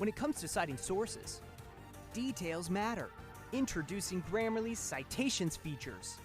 When it comes to citing sources, details matter. Introducing Grammarly's Citations features.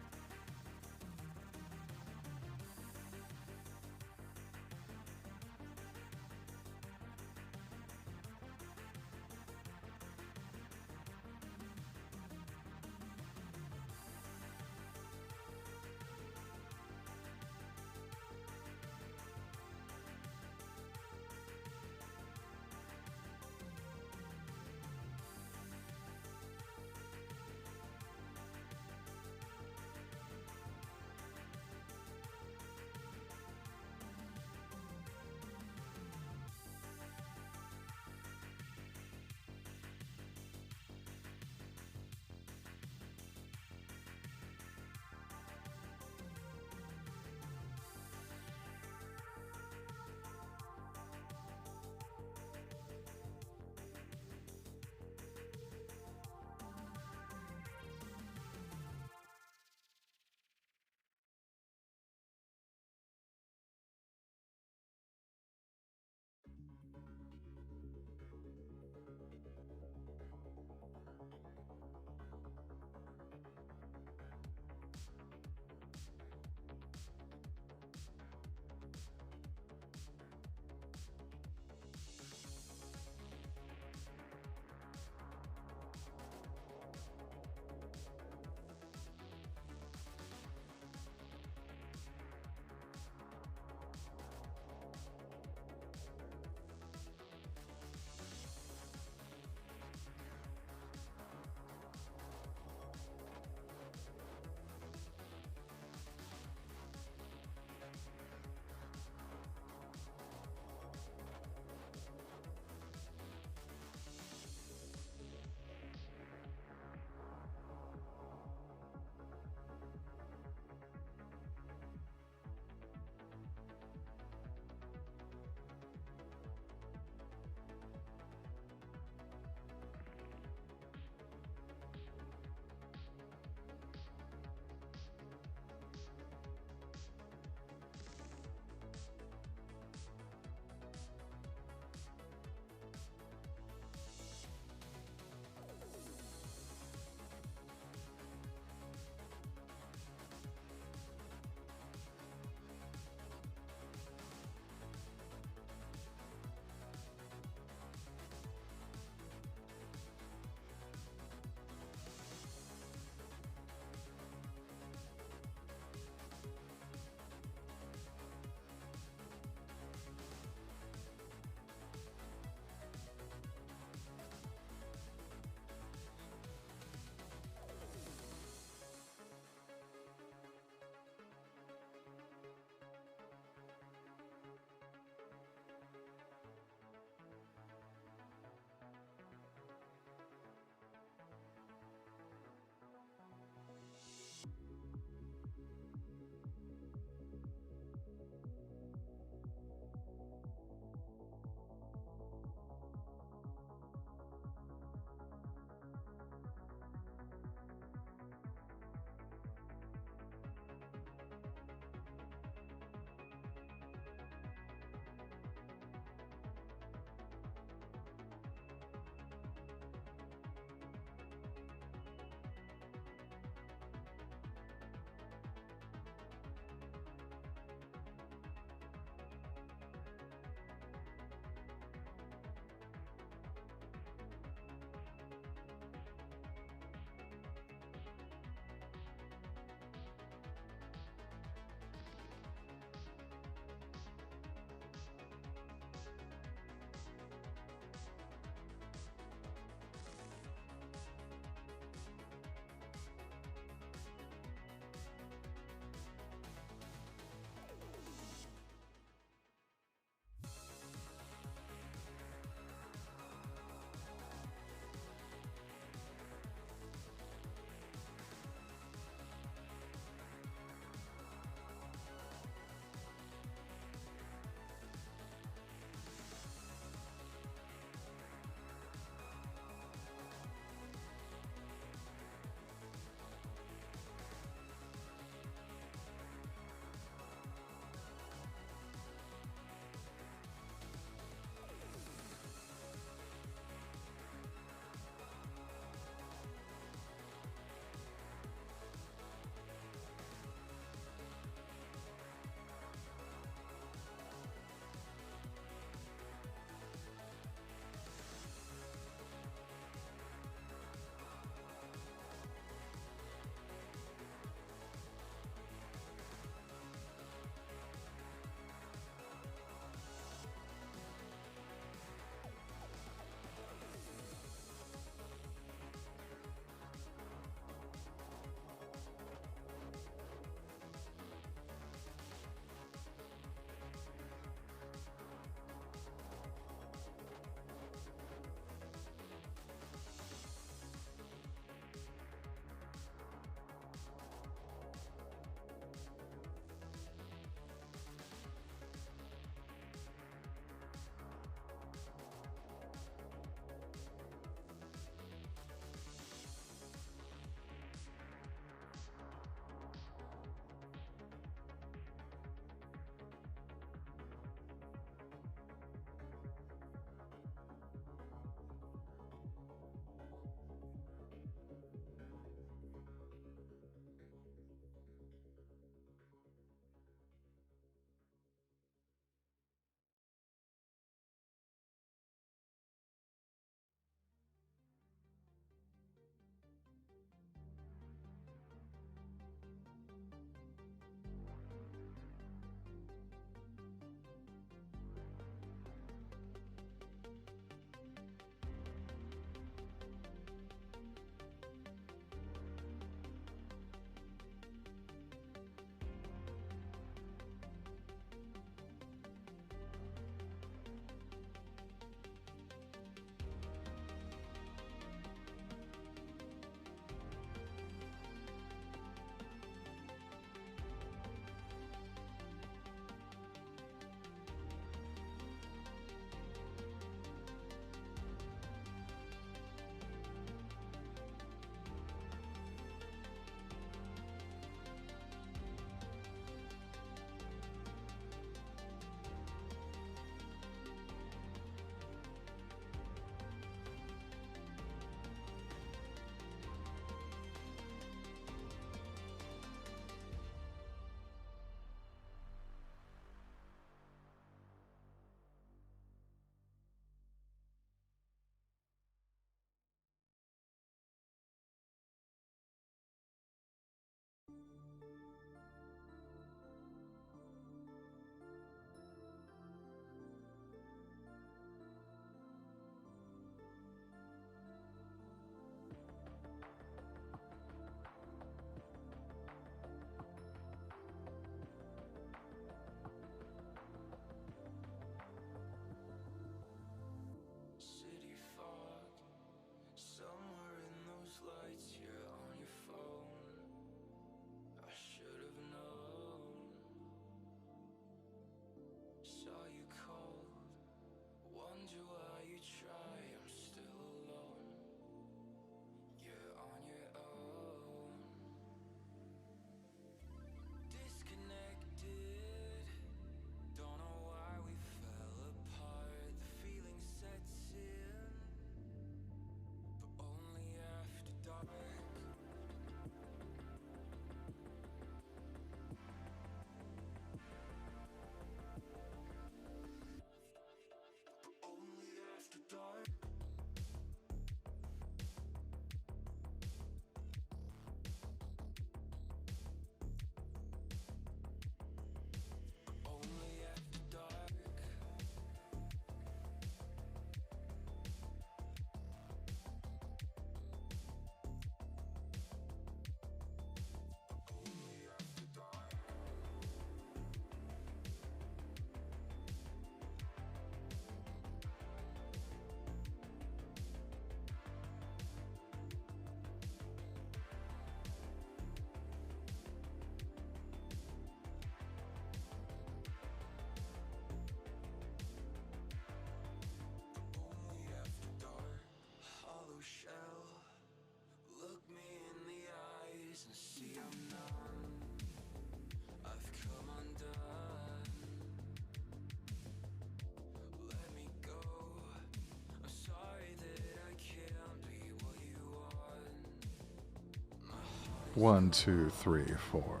1, 2, 3, 4.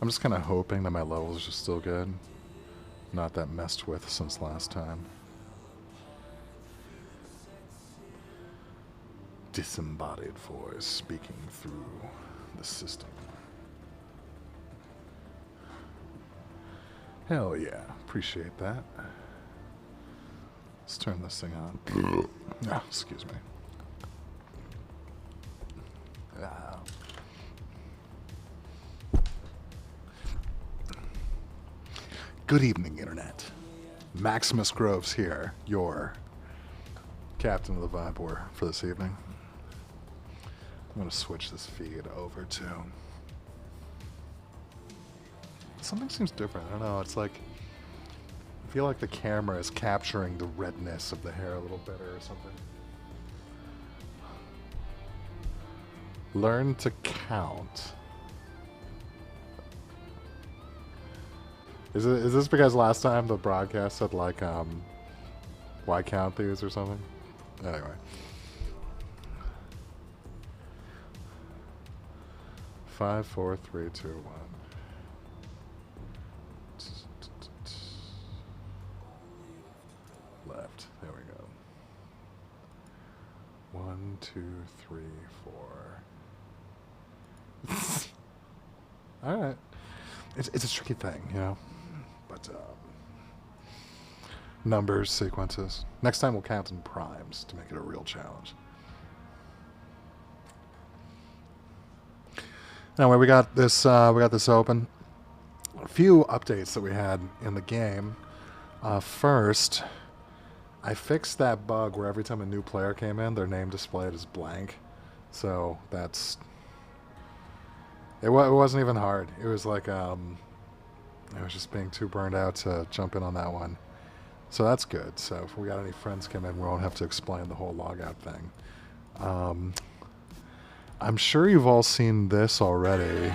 I'm just kind of hoping that my levels are still good. Not that messed with since last time. Disembodied voice speaking through the system. Hell yeah, appreciate that. Let's turn this thing on. Ah, excuse me. Ah. Good evening, Internet. Maximus Groves here, your captain of the Vibe War for this evening. I'm going to switch this feed over to... Something seems different. I don't know. It's like... I feel like the camera is capturing the redness of the hair a little better or something. Learn to count. Is this because last time the broadcast said like why count these or something? Anyway. Five, four, three, two, one. Left. There we go. 1, 2, 3, 4. All right. It's a tricky thing, you know. But numbers, sequences. Next time we'll count in primes to make it a real challenge. Anyway, we got this open. A few updates that we had in the game. First, I fixed that bug where every time a new player came in, their name displayed as blank. So that's... It wasn't even hard. It was like, I was just being too burned out to jump in on that one. So that's good. So if we got any friends come in, we won't have to explain the whole logout thing. I'm sure you've all seen this already.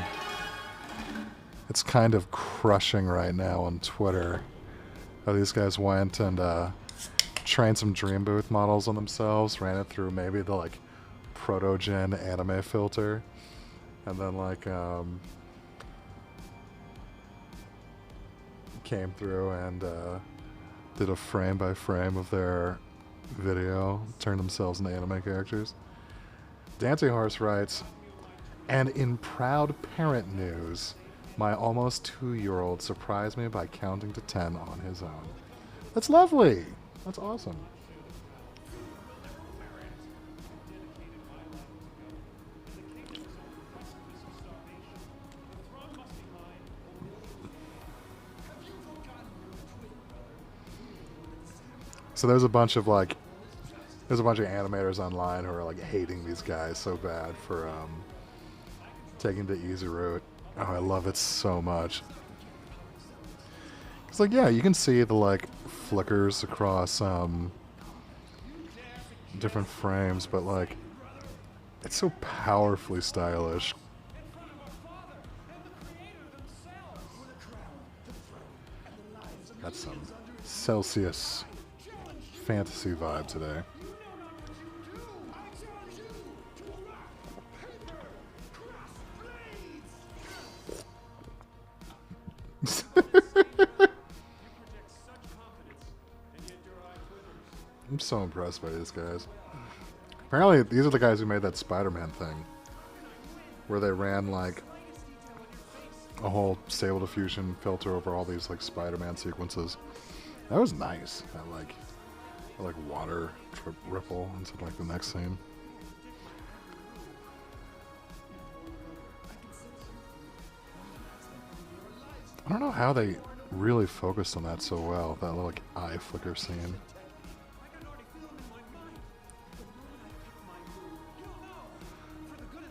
It's kind of crushing right now on Twitter. How these guys went and trained some Dream Booth models on themselves, ran it through maybe the like proto-gen anime filter. And then, like, came through and did a frame-by-frame of their video, turned themselves into anime characters. Dancing Horse writes, and in proud parent news, my almost 2-year-old surprised me by counting to 10 on his own. That's lovely. That's awesome. So there's a bunch of animators online who are like hating these guys so bad for taking the easy route. Oh, I love it so much. It's like, yeah, you can see the like flickers across different frames, but like it's so powerfully stylish. That's some Celsius fantasy vibe today. I'm so impressed by these guys. Apparently, these are the guys who made that Spider-Man thing, where they ran like a whole Stable Diffusion filter over all these like Spider-Man sequences. That was nice. That like water ripple into like the next scene. I don't know how they really focused on that so well, that little like eye flicker scene.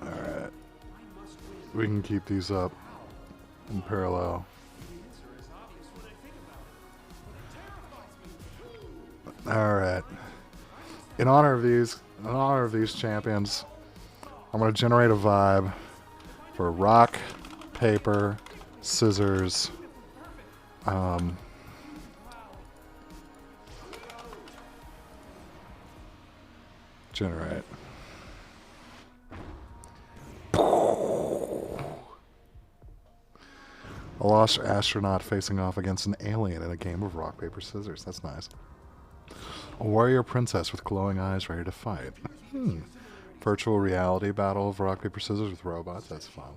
Alright. We can keep these up in parallel. Alright. In honor of these champions, I'm gonna generate a vibe for rock, paper, scissors, generate. A lost astronaut facing off against an alien in a game of rock, paper, scissors. That's nice. A warrior princess with glowing eyes ready to fight. Virtual reality battle of rock, paper, scissors with robots. That's fun.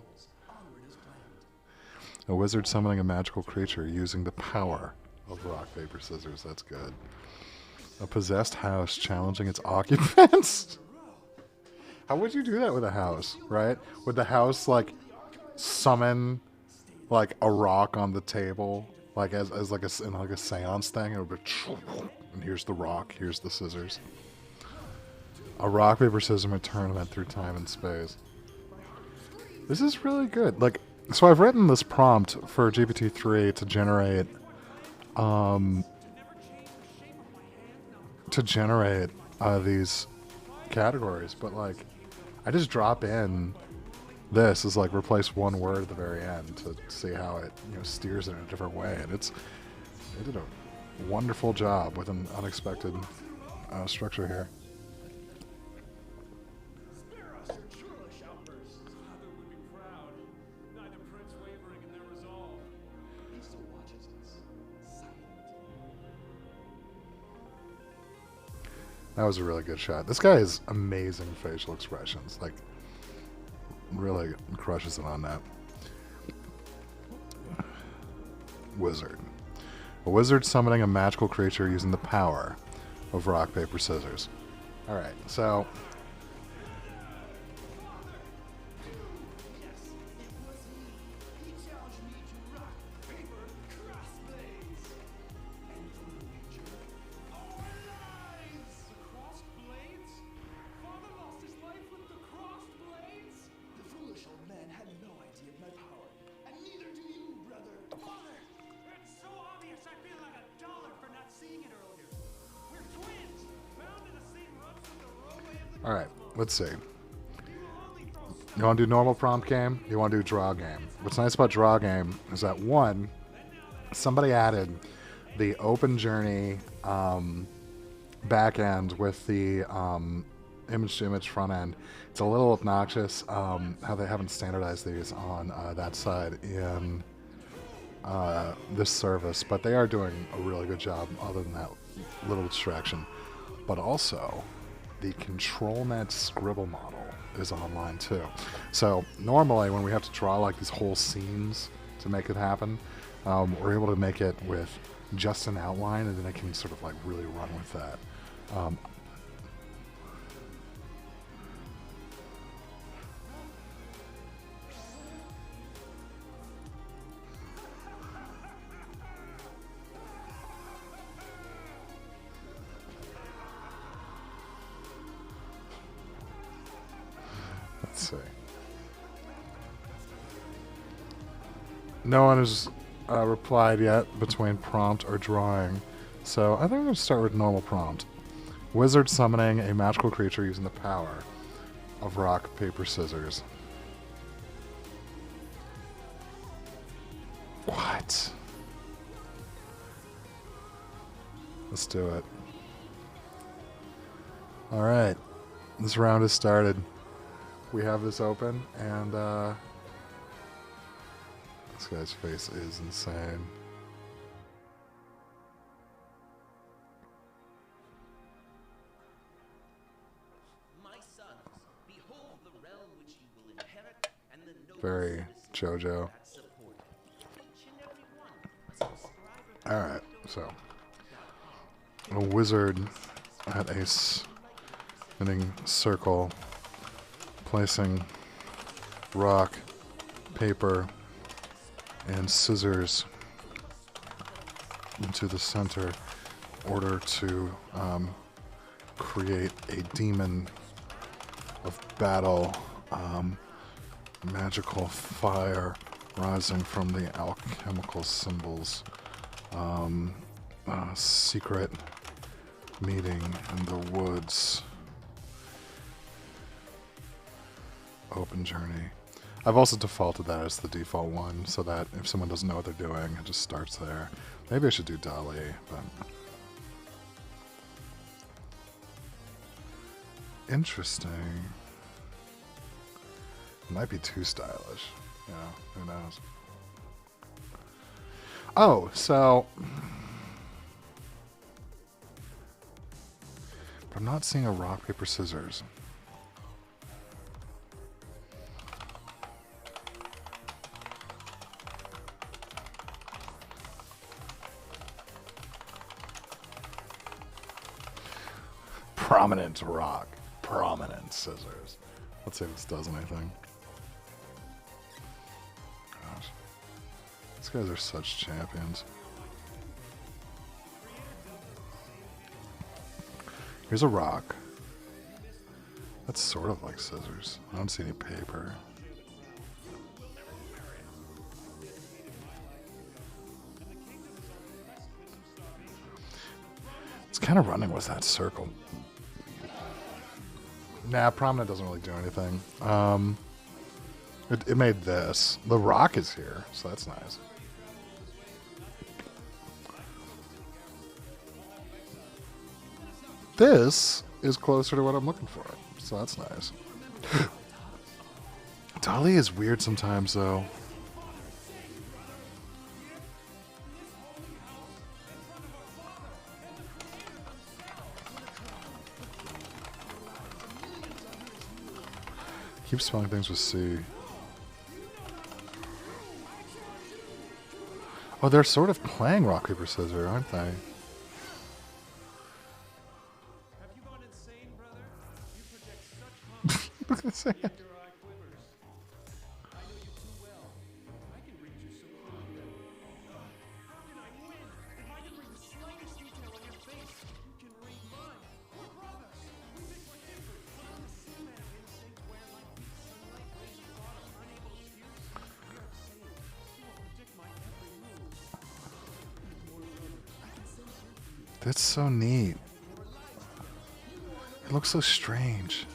A wizard summoning a magical creature using the power of rock, paper, scissors. That's good. A possessed house challenging its occupants. How would you do that with a house, right? Would the house, like, summon, like, a rock on the table, like, as like a seance thing? It would be, and here's the rock, here's the scissors. A rock, paper, scissors tournament through time and space. This is really good. Like, so I've written this prompt for GPT-3 to generate, these categories, but, like, I just drop in this as, like, replace one word at the very end to see how it, steers it in a different way, and it did a wonderful job with an unexpected structure here. That was a really good shot. This guy has amazing facial expressions. Like, really crushes it on that. Wizard. A wizard summoning a magical creature using the power of rock, paper, scissors. Alright, so... Alright, let's see. You want to do normal prompt game? You want to do draw game? What's nice about draw game is that, one, somebody added the open journey back end with the image-to-image front end. It's a little obnoxious how they haven't standardized these on that side in this service, but they are doing a really good job other than that little distraction. But also, the ControlNet scribble model is online too. So normally when we have to draw like these whole scenes to make it happen, we're able to make it with just an outline, and then it can sort of like really run with that. Let's see. No one has replied yet between prompt or drawing, so I think I'm going to start with normal prompt. Wizard summoning a magical creature using the power of rock, paper, scissors. What? Let's do it. Alright, this round has started. We have this open, and this guy's face is insane. My sons, behold the realm which you will inherit, and the nobles Very JoJo. that support. Each and every one must describe Alright, so a wizard at a spinning circle, placing rock, paper, and scissors into the center in order to create a demon of battle, magical fire rising from the alchemical symbols, secret meeting in the woods. Open journey. I've also defaulted that as the default one so that if someone doesn't know what they're doing, it just starts there. Maybe I should do Dali, but... Interesting. It might be too stylish. You know, who knows? Oh, so... But I'm not seeing a rock, paper, scissors. Prominent rock, prominent scissors. Let's see if this does anything. Gosh. These guys are such champions. Here's a rock. That's sort of like scissors. I don't see any paper. It's kind of running with that circle. Nah, prominent doesn't really do anything. It made this. The rock is here, so that's nice. This is closer to what I'm looking for, so that's nice. Dolly is weird sometimes, though. Keep spelling things with C. Oh, they're sort of playing rock, paper, scissors, aren't they? Have you gone insane, brother? You project such hunger your eye quivers. I know you too well. I can read you so clearly. How can I win? If I can read the slightest detail on your face, you can read mine. We're brothers. We think we're different, but I'm the same man of instinct where like the sunlight rays of autumn, unable to pierce. We are the same. You will predict my every move. That's so neat. It looks so strange.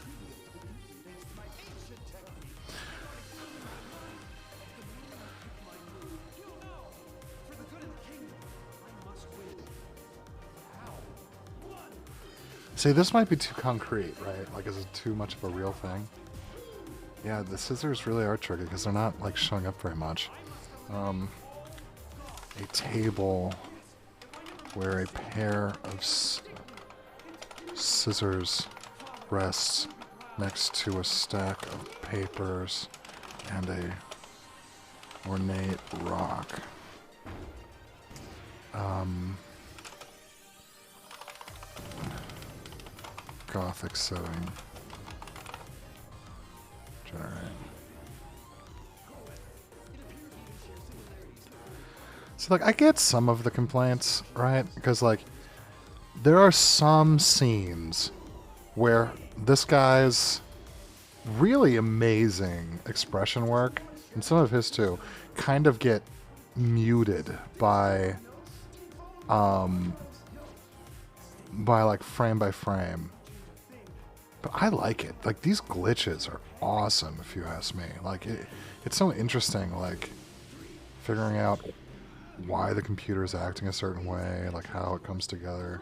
See, this might be too concrete, right? Like, is it too much of a real thing? Yeah, the scissors really are tricky because they're not, like, showing up very much. A table where a pair of scissors rests next to a stack of papers and a ornate rock. Gothic setting. Generate. So, like, I get some of the complaints, right? Because, like, there are some scenes where this guy's really amazing expression work, and some of his too, kind of get muted by like frame by frame. But I like it. Like, these glitches are awesome, if you ask me. Like, it's so interesting, like, figuring out why the computer is acting a certain way, like how it comes together.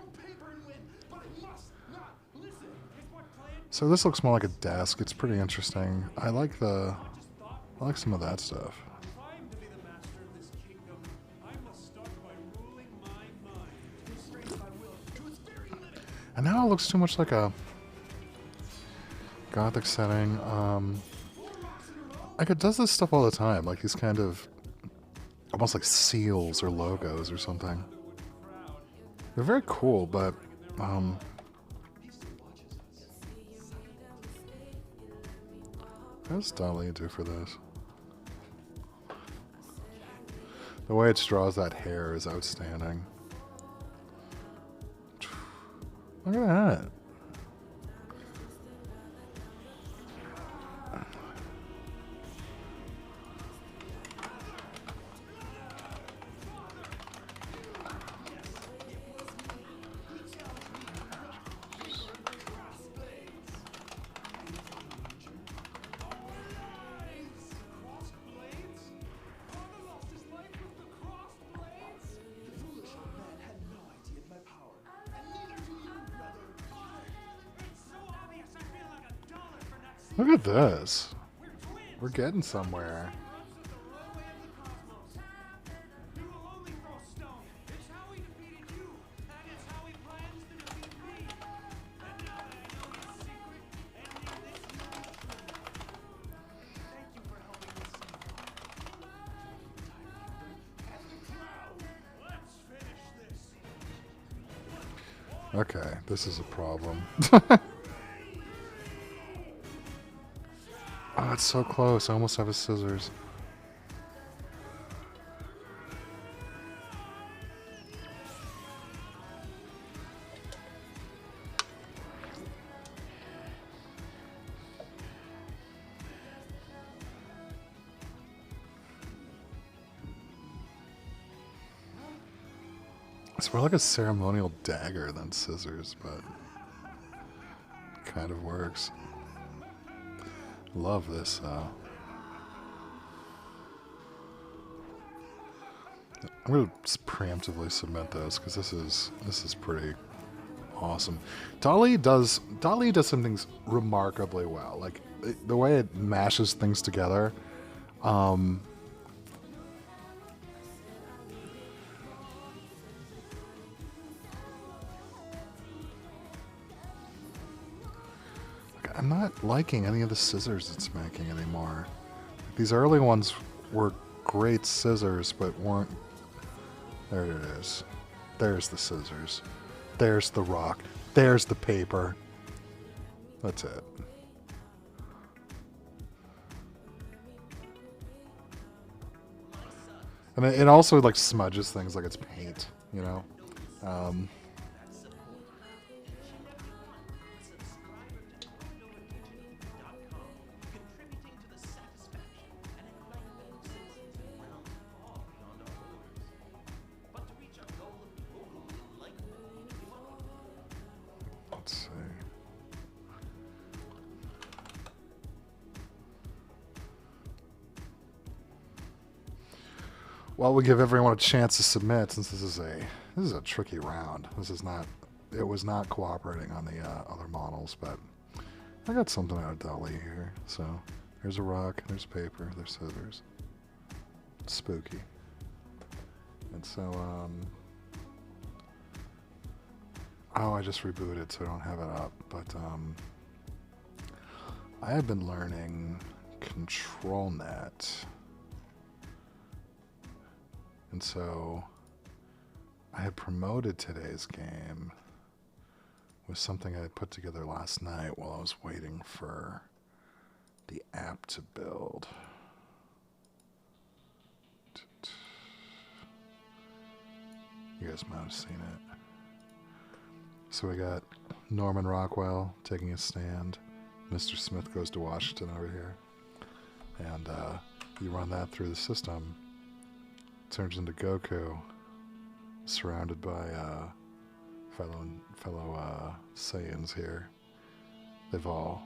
So this looks more like a desk. It's pretty interesting. I like some of that stuff. If I am to be the master of this kingdom, I must start by ruling my mind. Constrain my will to its very limit. And now it looks too much like a Gothic setting. Like, it does this stuff all the time. Like, these kind of almost like seals or logos or something. They're very cool, but what does Dali do for this? The way it draws that hair is outstanding. Look at that. Look at this. We're getting somewhere. You will only throw Okay, this is a problem. Oh, it's so close. I almost have his scissors. It's more like a ceremonial dagger than scissors, but kind of works. Love this. I'm gonna preemptively submit this because this is pretty awesome. Dali does some things remarkably well. Like the way it mashes things together. I'm not liking any of the scissors it's making anymore. These early ones were great scissors, but weren't... There it is. There's the scissors. There's the rock. There's the paper. That's it. And it also like smudges things like it's paint, you know? Let's see. Well, we'll give everyone a chance to submit since this is a tricky round. It was not cooperating on the other models, but I got something out of Dali here. So there's a rock, there's paper, there's scissors. It's spooky. And so oh, I just rebooted, so I don't have it up. But I have been learning ControlNet. And so I had promoted today's game with something I had put together last night while I was waiting for the app to build. You guys might have seen it. So we got Norman Rockwell taking a stand. Mr. Smith goes to Washington over here. And you run that through the system. Turns into Goku, surrounded by fellow Saiyans here. They've all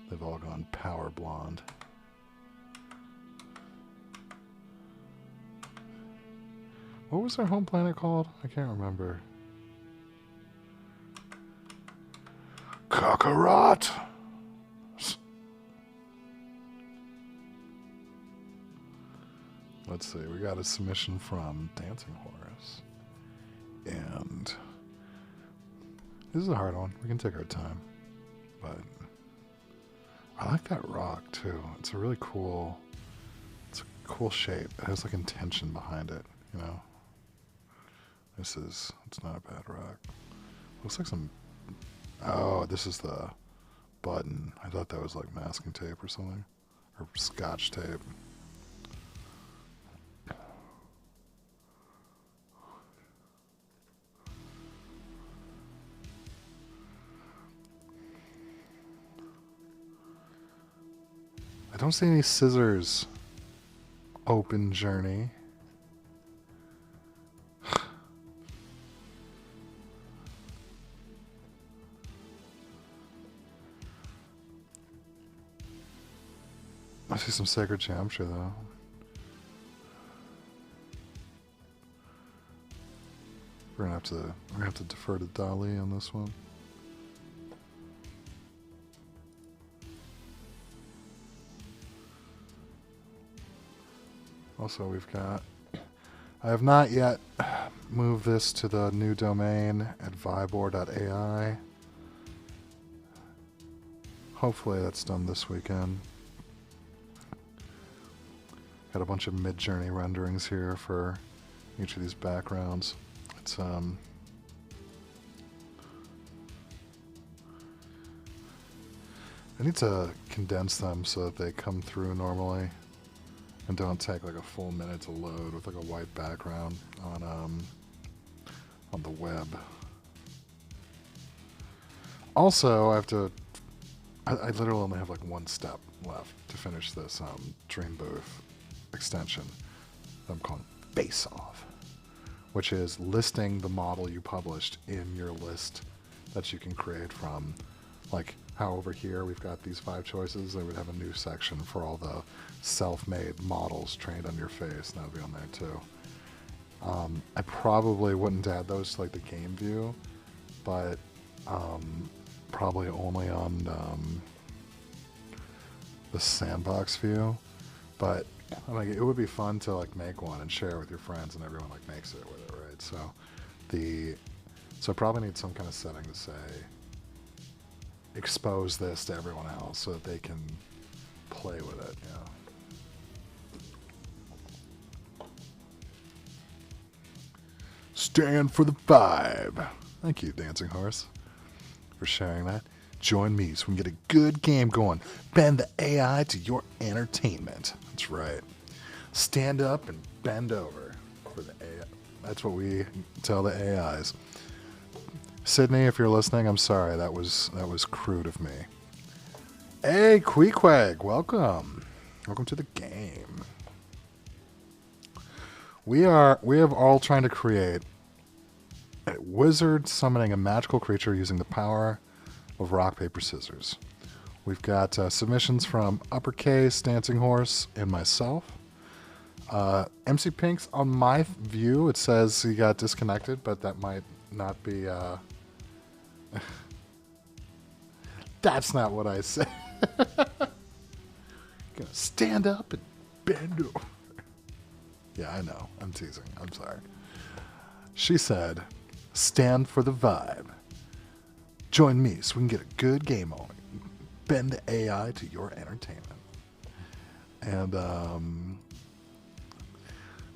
gone power blonde. What was their home planet called? I can't remember. Kakarot! Let's see, we got a submission from Dancing Horus. And this is a hard one. We can take our time. But I like that rock too. It's a really cool, it's a cool shape. It has like intention behind it, you know? It's not a bad rock. Looks like some, oh, this is the button. I thought that was like masking tape or something. Or scotch tape. I don't see any scissors. Open journey. I see some sacred geometry though. We're gonna have to defer to Dali on this one. Also, we've got... I have not yet moved this to the new domain at vibor.ai. Hopefully that's done this weekend. Got a bunch of mid-journey renderings here for each of these backgrounds. It's I need to condense them so that they come through normally and don't take like a full minute to load with like a white background on the web. Also, I have to. I literally only have like one step left to finish this Dream Booth extension that I'm calling Face Off, which is listing the model you published in your list that you can create from. Like how over here we've got these 5 choices, they would have a new section for all the self-made models trained on your face, and that would be on there too. I probably wouldn't add those to like the game view, but probably only on the sandbox view. But like it would be fun to like make one and share with your friends, and everyone like makes it with it, right? So I probably need some kind of setting to say expose this to everyone else so that they can play with it, you know. Stand for the vibe. Thank you, Dancing Horse, for sharing that. Join me so we can get a good game going. Bend the AI to your entertainment. That's right. Stand up and bend over for the AI. That's what we tell the AIs. Sydney, if you're listening, I'm sorry. That was crude of me. Hey, Queequeg, welcome. Welcome to the game. We have all trying to create a wizard summoning a magical creature using the power of rock, paper, scissors. We've got submissions from Uppercase, Dancing Horse, and myself. MC Pink's on my view. It says he got disconnected, but that might not be. That's not what I said. Gonna stand up and bend over. Yeah, I know. I'm teasing. I'm sorry. She said, stand for the vibe. Join me so we can get a good game on. Bend the AI to your entertainment. And,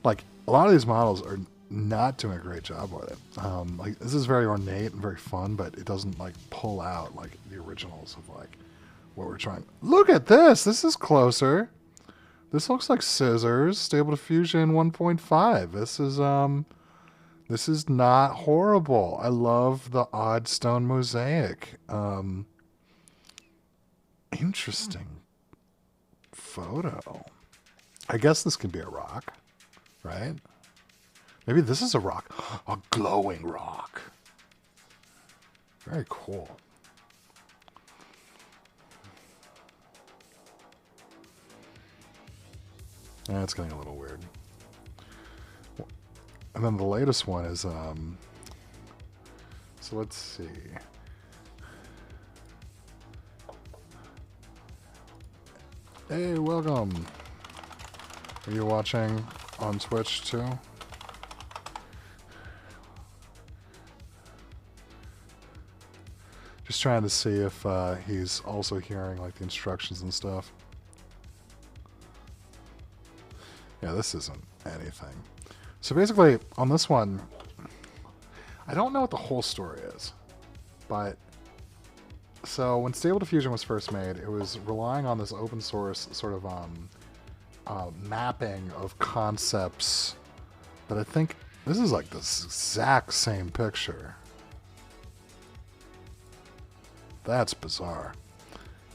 like, a lot of these models are not doing a great job with it. Like, this is very ornate and very fun, but it doesn't, like, pull out, like, the originals of, like, what we're trying. Look at this! This is closer. This looks like Scissors, Stable Diffusion 1.5. This is not horrible. I love the odd stone mosaic. Interesting photo. I guess this could be a rock, right? Maybe this is a rock. A glowing rock. Very cool. Yeah, it's getting a little weird. And then the latest one is, so let's see. Hey, welcome. Are you watching on Twitch too? Just trying to see if he's also hearing like the instructions and stuff. Yeah, this isn't anything. So basically, on this one, I don't know what the whole story is, but so when Stable Diffusion was first made, it was relying on this open source sort of mapping of concepts, but I think this is like the exact same picture. That's bizarre.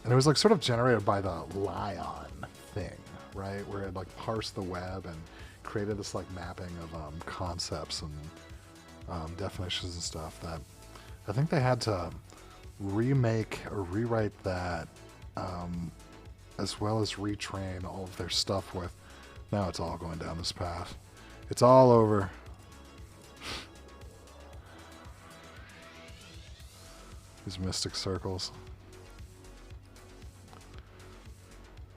And it was like sort of generated by the Lion thing, right? Where it like parsed the web and created this like mapping of concepts and definitions and stuff that I think they had to remake or rewrite that as well as retrain all of their stuff with. Now it's all going down this path. It's all over. These mystic circles.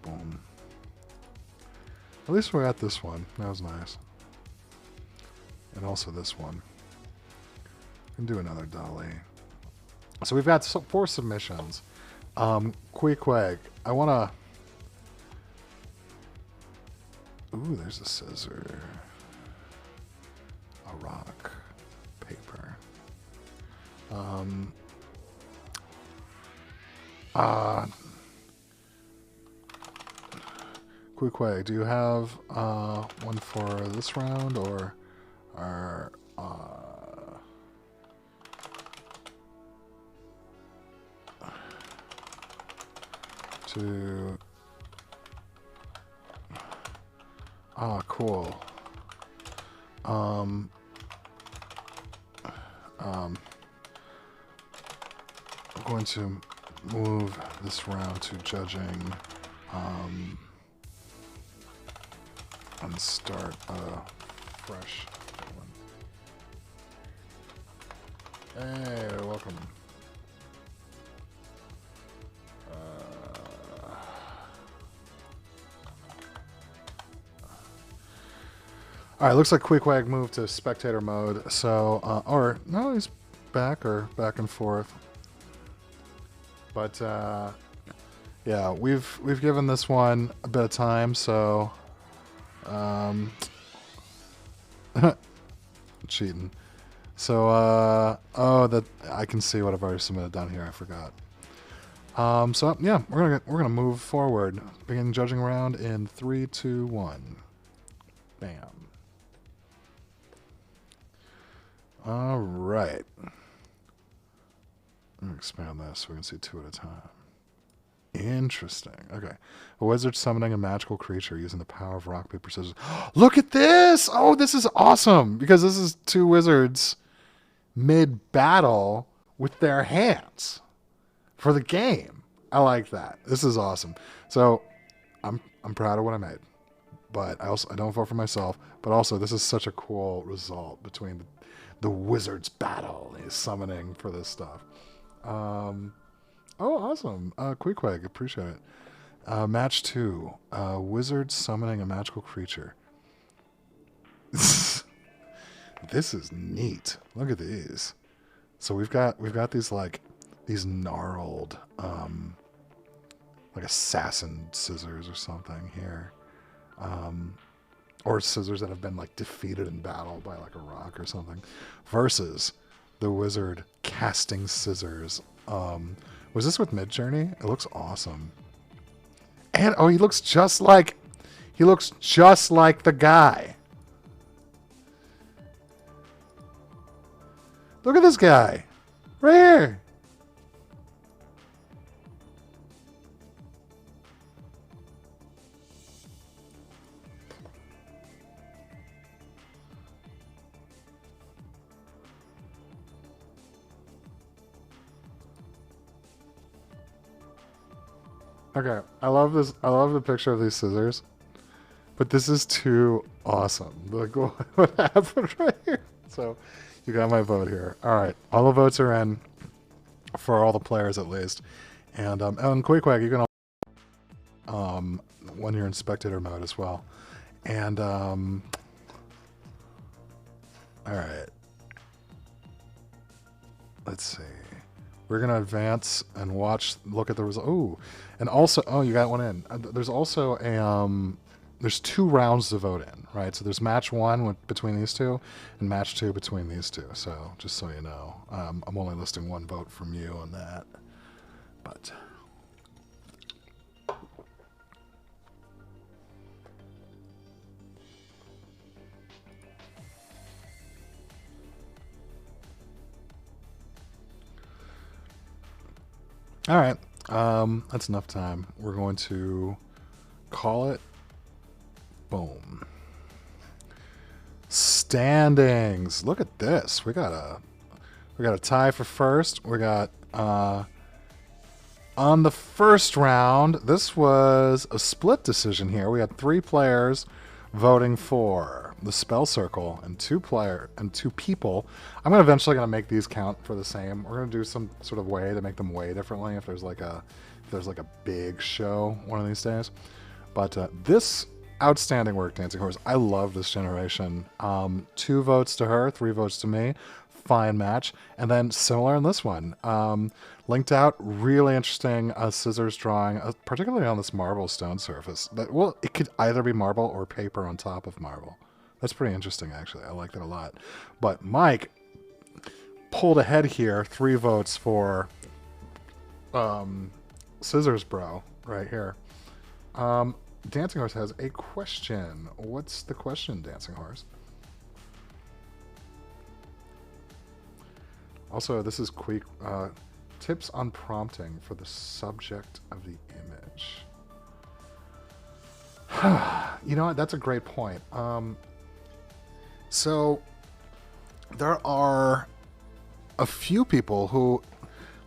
Boom. At least we got this one. That was nice. And also this one. And do another dolly. So we've got 4 submissions. Queequeg, I want to... Ooh, there's a scissor. A rock. Paper. Queequeg, do you have one for this round or our to? Ah, cool. I'm going to move this round to judging, and start a fresh one. Hey, welcome. All right, looks like Queequeg moved to spectator mode. So, or no, he's back or back and forth. But yeah, we've given this one a bit of time, so cheating. So oh, that I can see what I've already submitted down here. I forgot. So yeah, we're gonna move forward. Begin judging round in 3, 2, 1. Bam. All right. Let me expand this so we can see 2 at a time. Interesting. Okay. A wizard summoning a magical creature using the power of rock, paper, scissors. Look at this! Oh, this is awesome! Because this is 2 wizards mid-battle with their hands for the game. I like that. This is awesome. So, I'm proud of what I made. But I don't vote for myself. But also, this is such a cool result between the wizards battle. He's summoning for this stuff. Oh, awesome. Queequeg, appreciate it. Match 2. Wizard summoning a magical creature. This is neat. Look at these. So we've got these these gnarled like assassin scissors or something here. Or scissors that have been defeated in battle by a rock or something, versus the wizard casting scissors. Was this with Midjourney? It looks awesome. And oh, he looks just like the guy. Look at this guy right here. Okay, I love this. I love the picture of these scissors, but this is too awesome. Look what happened right here. So, you got my vote here. All right, all the votes are in for all the players at least, and Queequeg, you can when you're in spectator mode as well, and all right. Let's see. We're going to advance and look at the result. Oh, and also, oh, you got one in. There's also there's 2 rounds to vote in, right? So there's match 1 between these 2 and match 2 between these 2. So just so you know, I'm only listing 1 vote from you on that. But all right, that's enough time. We're going to call it. Boom. Standings. Look at this. We got a tie for first. We got on the first round. This was a split decision here. We had 3 players voting for the spell circle and 2 people. I'm eventually gonna make these count for the same. We're gonna do some sort of way to make them weigh differently if there's like a big show one of these days. But this outstanding work, Dancing Horse. I love this generation. 2 votes to her, 3 votes to me. Fine match. And then similar in this one. Linked out, really interesting scissors drawing, particularly on this marble stone surface. Well, it could either be marble or paper on top of marble. That's pretty interesting, actually. I like that a lot. But Mike pulled ahead here, 3 votes for Scissors Bro right here. Dancing Horse has a question. What's the question, Dancing Horse? Also, this is quick. Tips on prompting for the subject of the image. You know what? That's a great point. So there are a few people who,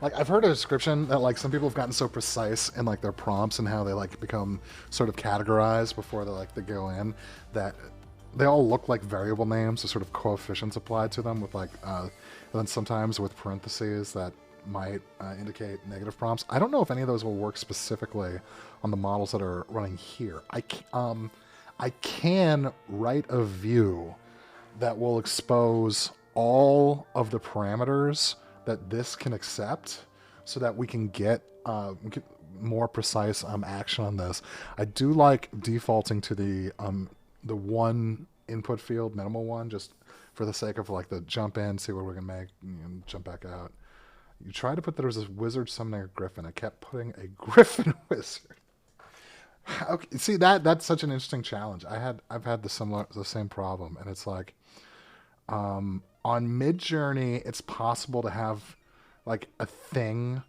like, I've heard a description that, like, some people have gotten so precise in, like, their prompts and how they, like, become sort of categorized before they go in, that they all look like variable names, with sort of coefficients applied to them with, like, then sometimes with parentheses that might indicate negative prompts. I don't know if any of those will work specifically on the models that are running here. I can write a view that will expose all of the parameters that this can accept so that we can get more precise action on this. I do like defaulting to the one input field, minimal one, just for the sake of, like, the jump in, see what we can make, and jump back out. You tried to put that there was a wizard summoning a griffin. I kept putting a griffin wizard. Okay, see, that's such an interesting challenge. I've had the same problem, and it's like on Midjourney, it's possible to have, like, a thing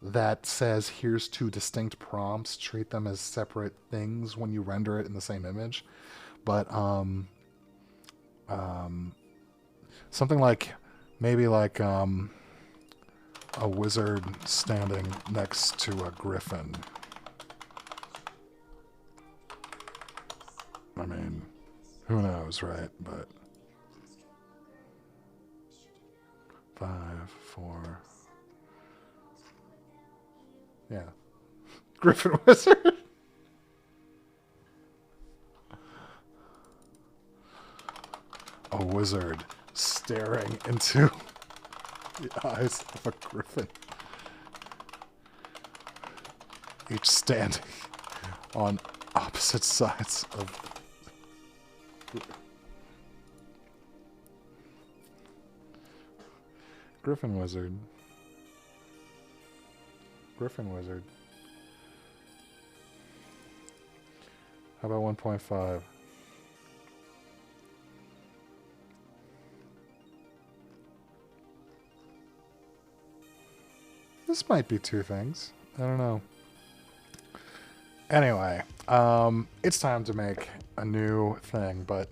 that says here's two distinct prompts. Treat them as separate things when you render it in the same image, but something like maybe like a wizard standing next to a griffin. I mean, who knows, right? But 5, 4. Yeah. Griffin wizard. A wizard staring into the eyes of a griffin. Each standing on opposite sides of... Griffin wizard. Griffin wizard. How about 1.5? This might be two things. I don't know. Anyway, it's time to make a new thing, but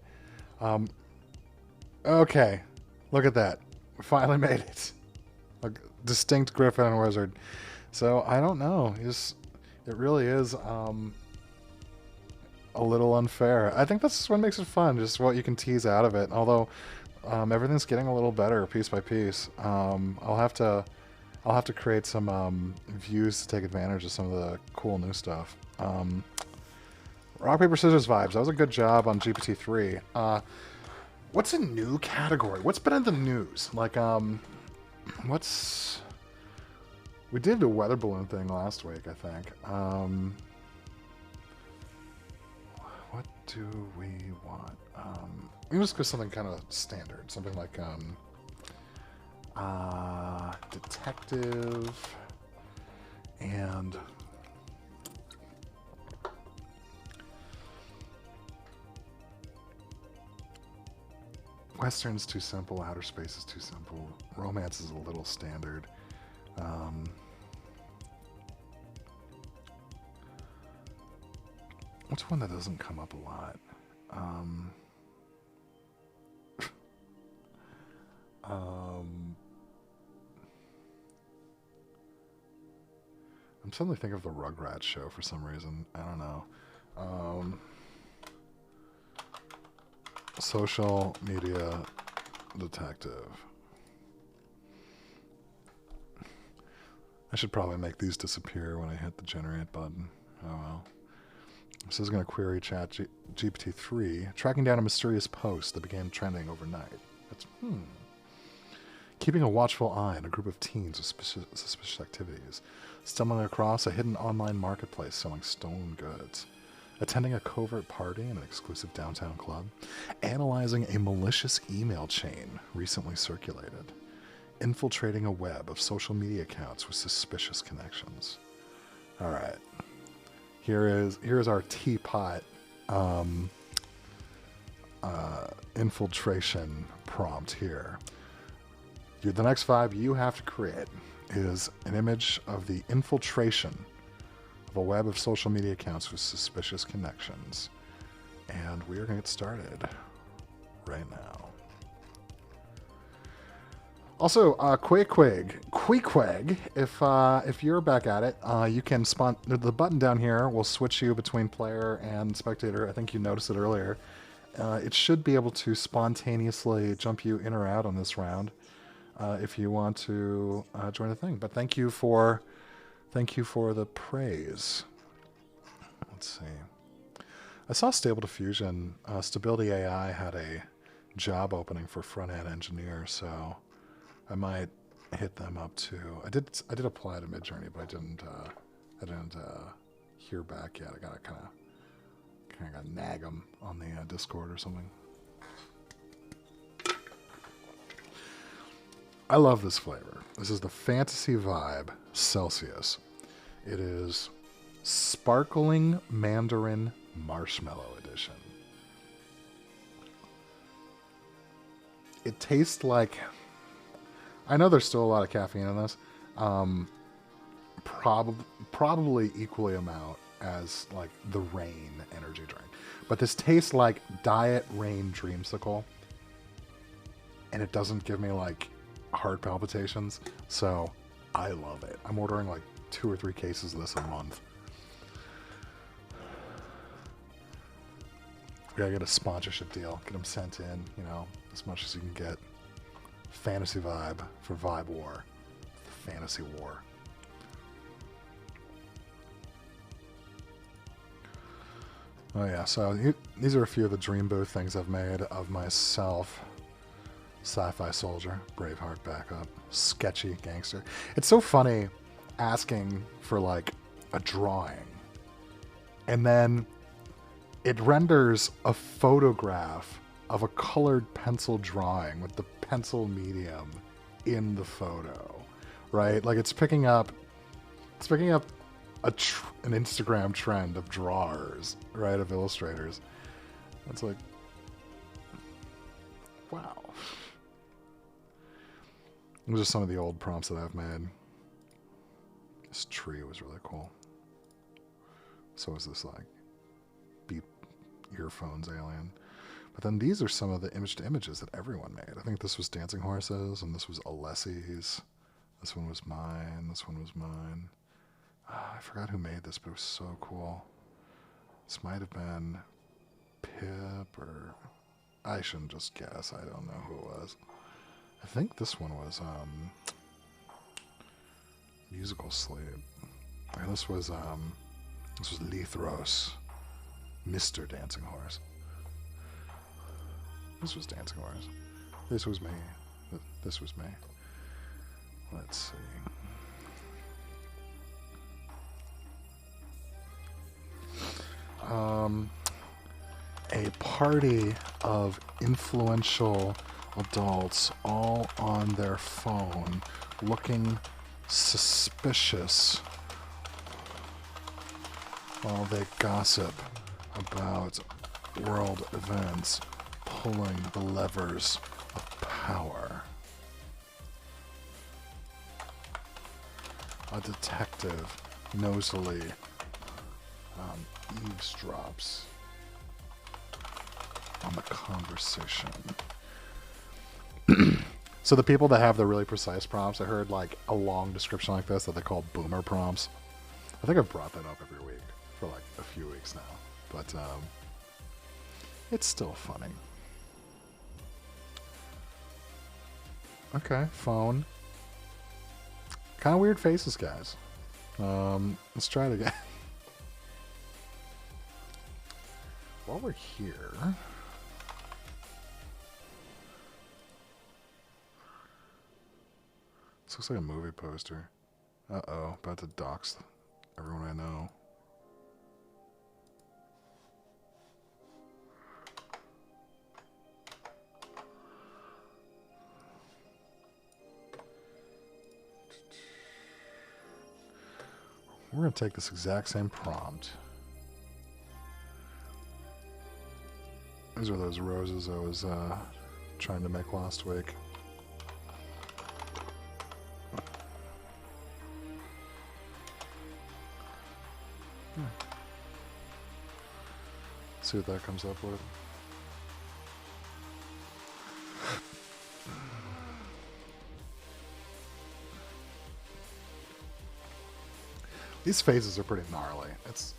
okay, look at that. We finally made it. A distinct griffin and wizard. So I don't know. It really is a little unfair. I think that's what makes it fun, just what you can tease out of it. Although everything's getting a little better piece by piece. I'll have to create some views to take advantage of some of the cool new stuff. Rock, paper, scissors vibes. That was a good job on GPT-3. What's a new category? What's been in the news? Like, we did the weather balloon thing last week, I think. What do we want? We can just go something kind of standard. Something like, detective and Western's too simple, outer space is too simple, romance is a little standard. What's one that doesn't come up a lot? I'm suddenly thinking of the Rugrats show for some reason. I don't know. Social media detective. I should probably make these disappear when I hit the generate button. Oh well. This is going to query GPT-3, tracking down a mysterious post that began trending overnight. That's, Keeping a watchful eye on a group of teens with suspicious activities, stumbling across a hidden online marketplace selling stolen goods, attending a covert party in an exclusive downtown club, analyzing a malicious email chain recently circulated, infiltrating a web of social media accounts with suspicious connections. All right. Here's our teapot infiltration prompt here. The next vibe you have to create is an image of the infiltration of a web of social media accounts with suspicious connections. And we are going to get started right now. Also, Queequeg, if you're back at it, you can the button down here will switch you between player and spectator. I think you noticed it earlier. It should be able to spontaneously jump you in or out on this round if you want to join the thing. But thank you for the praise. Let's see. I saw Stable Diffusion. Stability AI had a job opening for front-end engineer, so I might hit them up too. I did apply to Midjourney, but I didn't hear back yet. I gotta kind of nag them on the Discord or something. I love this flavor. This is the Fantasy Vibe Celsius. It is Sparkling Mandarin Marshmallow Edition. It tastes like... I know there's still a lot of caffeine in this. Probably equally amount as like the Rain energy drink. But this tastes like Diet Rain Dreamsicle. And it doesn't give me like heart palpitations. So I love it. I'm ordering like 2 or 3 cases of this a month. We gotta get a sponsorship deal. Get them sent in, as much as you can get. Fantasy Vibe for Vibe War. Fantasy War. Oh yeah, so these are a few of the Dream Booth things I've made of myself. Sci-Fi Soldier, Braveheart Backup, Sketchy Gangster. It's so funny asking for like a drawing and then it renders a photograph of a colored pencil drawing with the pencil medium in the photo, right? Like it's picking up an Instagram trend of drawers, right? Of illustrators. It's like, wow. Those are some of the old prompts that I've made. This tree was really cool. So is this like Beat Earphones alien. But then these are some of the image-to-images that everyone made. I think this was Dancing Horses, and this was Alessi's. This one was mine. This one was mine. I forgot who made this, but it was so cool. This might have been Pip, or... I shouldn't just guess. I don't know who it was. I think this one was Musical Sleep. And this was Lithros, Mr. Dancing Horse. This was Dancing Horse. This was me. This was me. Let's see. A party of influential adults all on their phone looking suspicious while they gossip about world events, pulling the levers of power. A detective nosily eavesdrops on the conversation. So the people that have the really precise prompts, I heard like a long description like this that they call boomer prompts. I think I've brought that up every week for like a few weeks now, but it's still funny. Okay, phone. Kind of weird faces, guys. Let's try it again. While we're here, this looks like a movie poster. Uh-oh, about to dox everyone I know. We're going to take this exact same prompt These are those roses I was trying to make last week. See what that comes up with. These phases are pretty gnarly. It's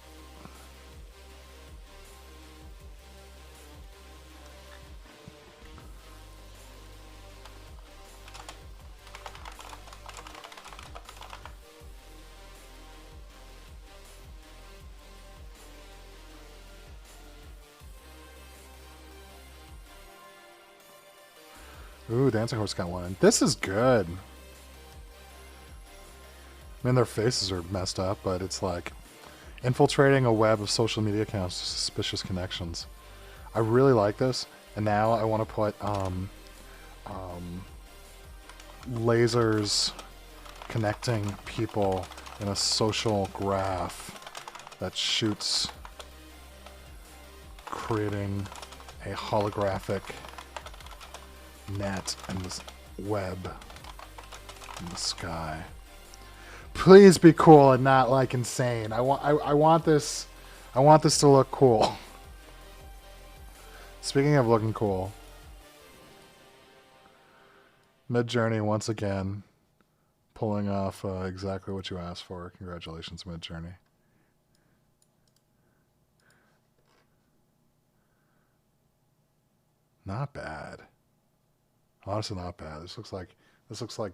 Ooh, Dancing Horse got one. This is good. I mean, their faces are messed up, but it's like infiltrating a web of social media accounts with suspicious connections. I really like this, and now I want to put lasers connecting people in a social graph that shoots, creating a holographic net in this web in the sky. Please be cool and not like insane. I want this to look cool. Speaking of looking cool, Midjourney once again pulling off exactly what you asked for. Congratulations, Midjourney. Not bad. Honestly, not bad. This looks like Cyberpunk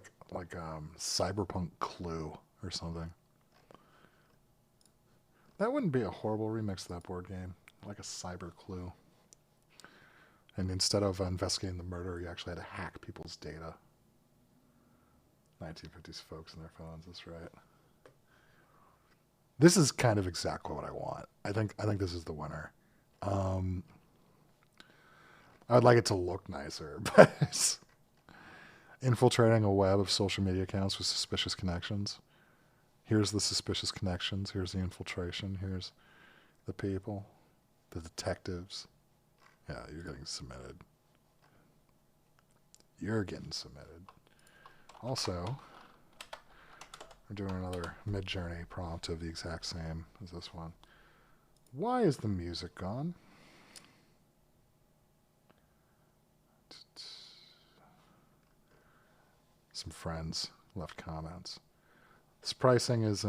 Clue or something. That wouldn't be a horrible remix of that board game, like a Cyber Clue. And instead of investigating the murder, you actually had to hack people's data. 1950s folks and their phones. That's right. This is kind of exactly what I want. I think this is the winner. I would like it to look nicer, but infiltrating a web of social media accounts with suspicious connections. Here's the suspicious connections. Here's the infiltration. Here's the people, the detectives. Yeah, you're getting submitted. You're getting submitted. Also, we're doing another Midjourney prompt of the exact same as this one. Why is the music gone? Some friends left comments. This pricing is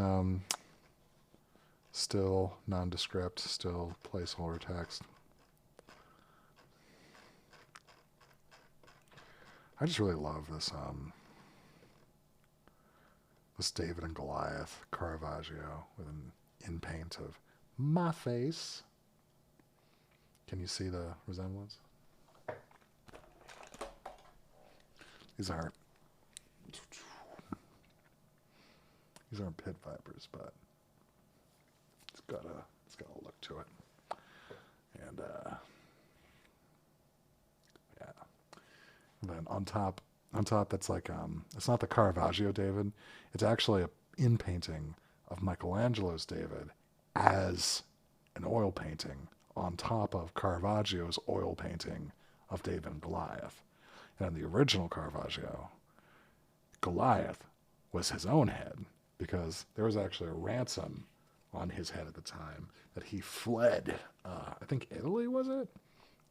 still nondescript, still placeholder text. I just really love this this David and Goliath Caravaggio with an in-paint of my face. Can you see the resemblance? These aren't pit vipers, but it's got a look to it. And yeah. And then on top that's like it's not the Caravaggio David. It's actually an in-painting of Michelangelo's David as an oil painting on top of Caravaggio's oil painting of David and Goliath. And in the original Caravaggio, Goliath was his own head, because there was actually a ransom on his head at the time that he fled. I think Italy, was it?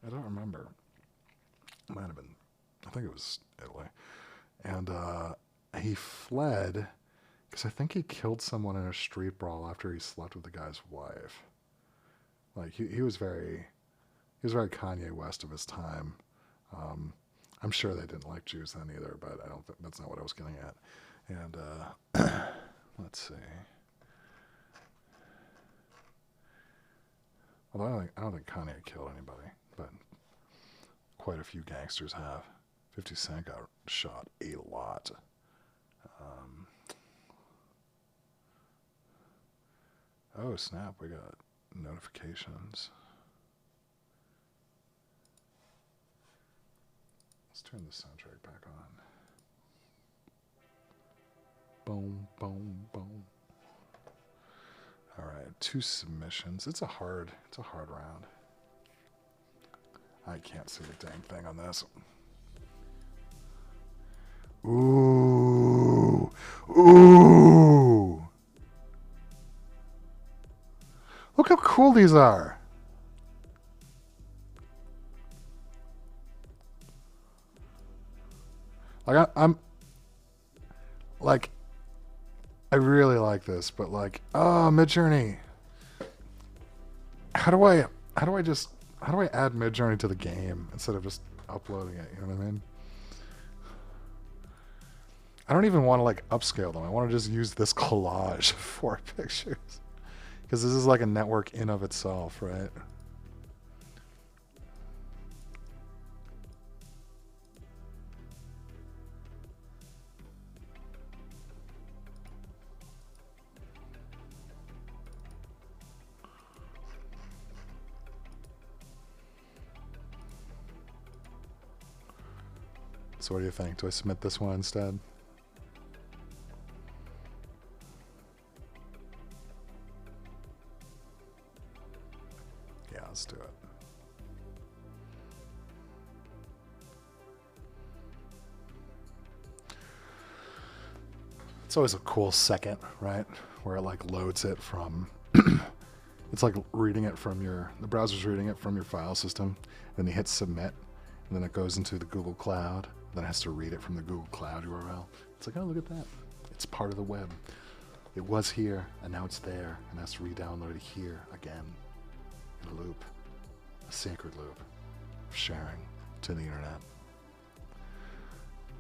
I don't remember. It might have been. I think it was Italy. And he fled because I think he killed someone in a street brawl after he slept with the guy's wife. Like he was very very Kanye West of his time. I'm sure they didn't like Jews then either, but I don't think that's not what I was getting at. And let's see. Although I don't think Kanye killed anybody, but quite a few gangsters have. 50 Cent got shot a lot. Oh snap! We got notifications. Let's turn the soundtrack back on. Boom, boom, boom. All right, 2 submissions. It's a hard round. I can't see a dang thing on this. Ooh. Ooh. Look how cool these are. Like I'm like I really like this, but like, oh, Midjourney. How do I add Midjourney to the game instead of just uploading it? You know what I mean? I don't even want to like upscale them. I want to just use this collage for pictures because this is like a network in of itself, right? So what do you think? Do I submit this one instead? Yeah, let's do it. It's always a cool second, right? Where it like loads it from it's like reading it from the browser's reading it from your file system, then you hit submit, and then it goes into the Google Cloud. Then it has to read it from the Google Cloud URL. It's like, oh, look at that. It's part of the web. It was here, and now it's there, and has to re-download it here again. In a loop. A sacred loop of sharing to the internet.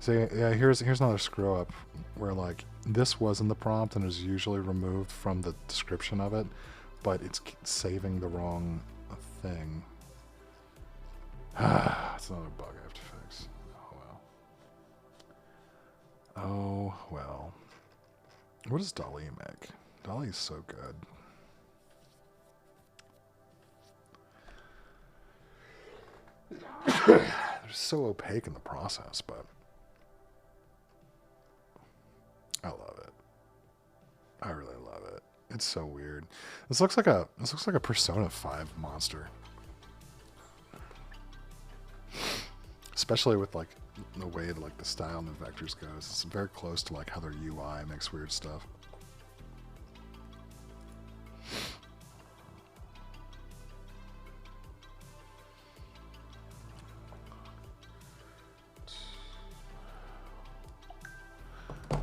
So yeah, here's another screw up where like this was in the prompt and is usually removed from the description of it, but it's saving the wrong thing. It's another bug I have to fix. Oh well. What does DALL-E make? DALL-E is so good. They're so opaque in the process, but I love it. I really love it. It's so weird. This looks like a Persona 5 monster. Especially with like the way like the style and the vectors goes. It's very close to like how their UI makes weird stuff.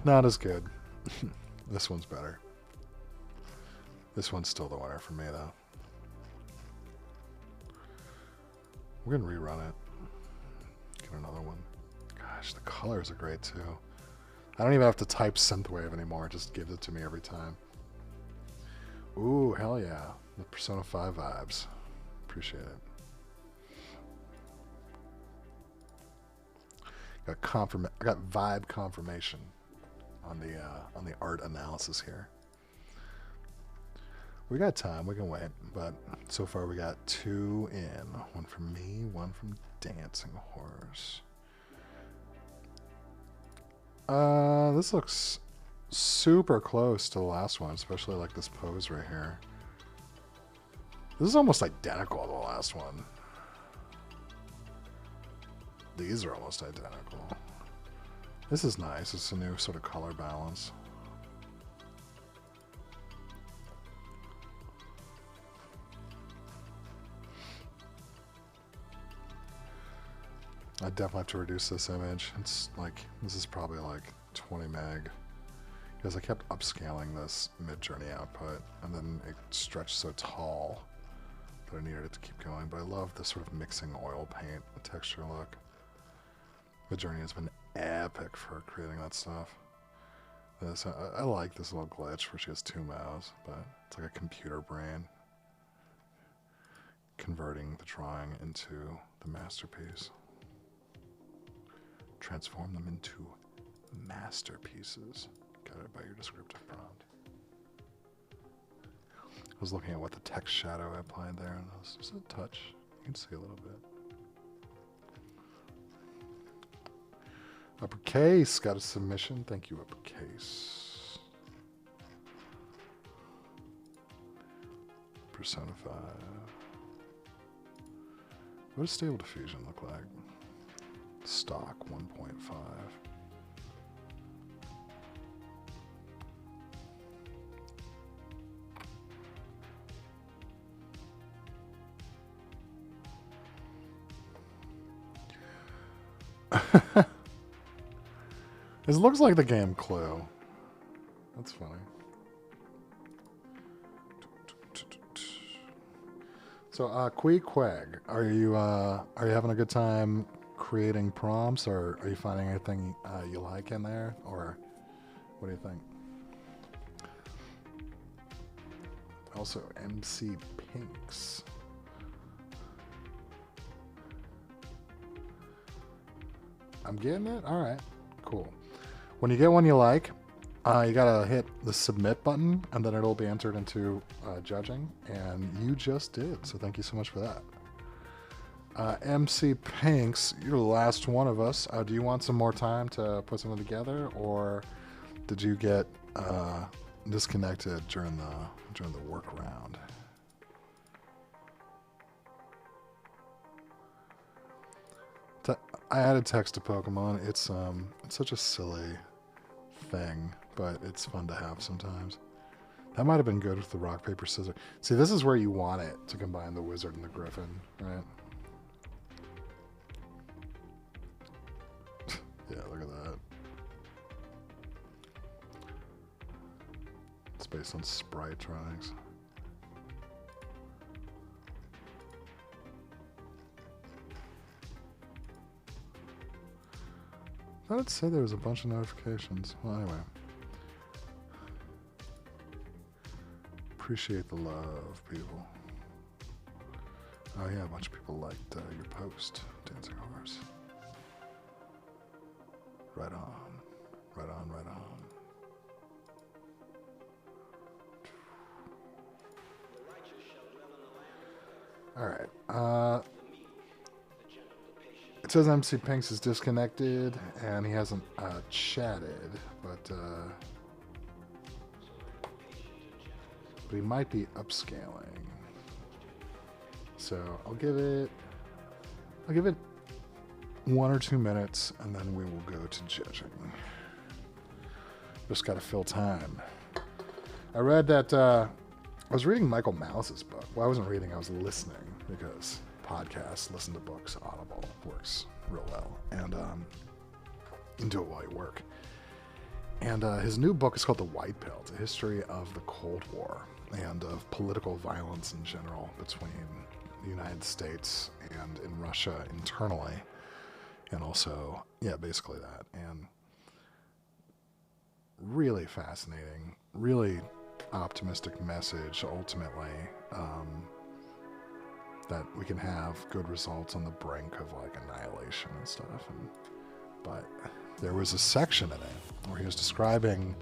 Not as good. This one's better. This one's still the winner for me though. We're gonna rerun it. Get another one. Gosh, the colors are great too. I don't even have to type synthwave anymore. It just gives it to me every time. Ooh, hell yeah. The Persona 5 vibes. Appreciate it. I got vibe confirmation on the art analysis here. We got time, we can wait, but so far we got 2 in. One from me, one from Dancing Horse. This looks super close to the last one, especially like this pose right here. This is almost identical to the last one. These are almost identical. This is nice. It's a new sort of color balance. I definitely have to reduce this image. It's like, this is probably like 20 meg. Because I kept upscaling this Midjourney output, and then it stretched so tall that I needed it to keep going. But I love this sort of mixing oil paint texture look. Midjourney has been epic for creating that stuff. I like this little glitch where she has 2 mouths, but it's like a computer brain converting the drawing into the masterpiece. Transform them into masterpieces. Guided by your descriptive prompt. I was looking at what the text shadow I applied there, and it was just a touch. You can see a little bit. Uppercase got a submission. Thank you, Uppercase. Persona 5. What does Stable Diffusion look like? Stock 1.5. This looks like the game Clue. That's funny. So, Queeg, are you having a good time creating prompts, or are you finding anything you like in there, or what do you think? Also, MC Pinks. I'm getting it? All right, cool. When you get one you like, you gotta hit the submit button, and then it'll be entered into judging, and you just did, so thank you so much for that. MC Pinks, you're the last one of us. Do you want some more time to put something together, or did you get disconnected during the work round? I added text to Pokemon. It's such a silly thing, but it's fun to have sometimes. That might have been good with the rock, paper, scissors. See, this is where you want it to combine the wizard and the griffin, right? Yeah, look at that. It's based on sprite drawings. I thought it said there was a bunch of notifications. Well, anyway. Appreciate the love, people. Oh yeah, a bunch of people liked your post, Dancing Horse. Right on. Right on, right on. Alright, it says MC Pinks is disconnected, and he hasn't chatted, but he might be upscaling. So I'll give it 1 or 2 minutes, and then we will go to judging. Just gotta fill time. I read that I was reading Michael Malice's book. Well, I wasn't reading, I was listening, because podcasts, listen to books, Audible works real well, and you can do it while you work. And his new book is called The White Pill. It's a history of the Cold War and of political violence in general between the United States and in Russia internally, and also, yeah, basically that. And really fascinating, really optimistic message, ultimately, that we can have good results on the brink of like annihilation and stuff. But there was a section in it where he was describing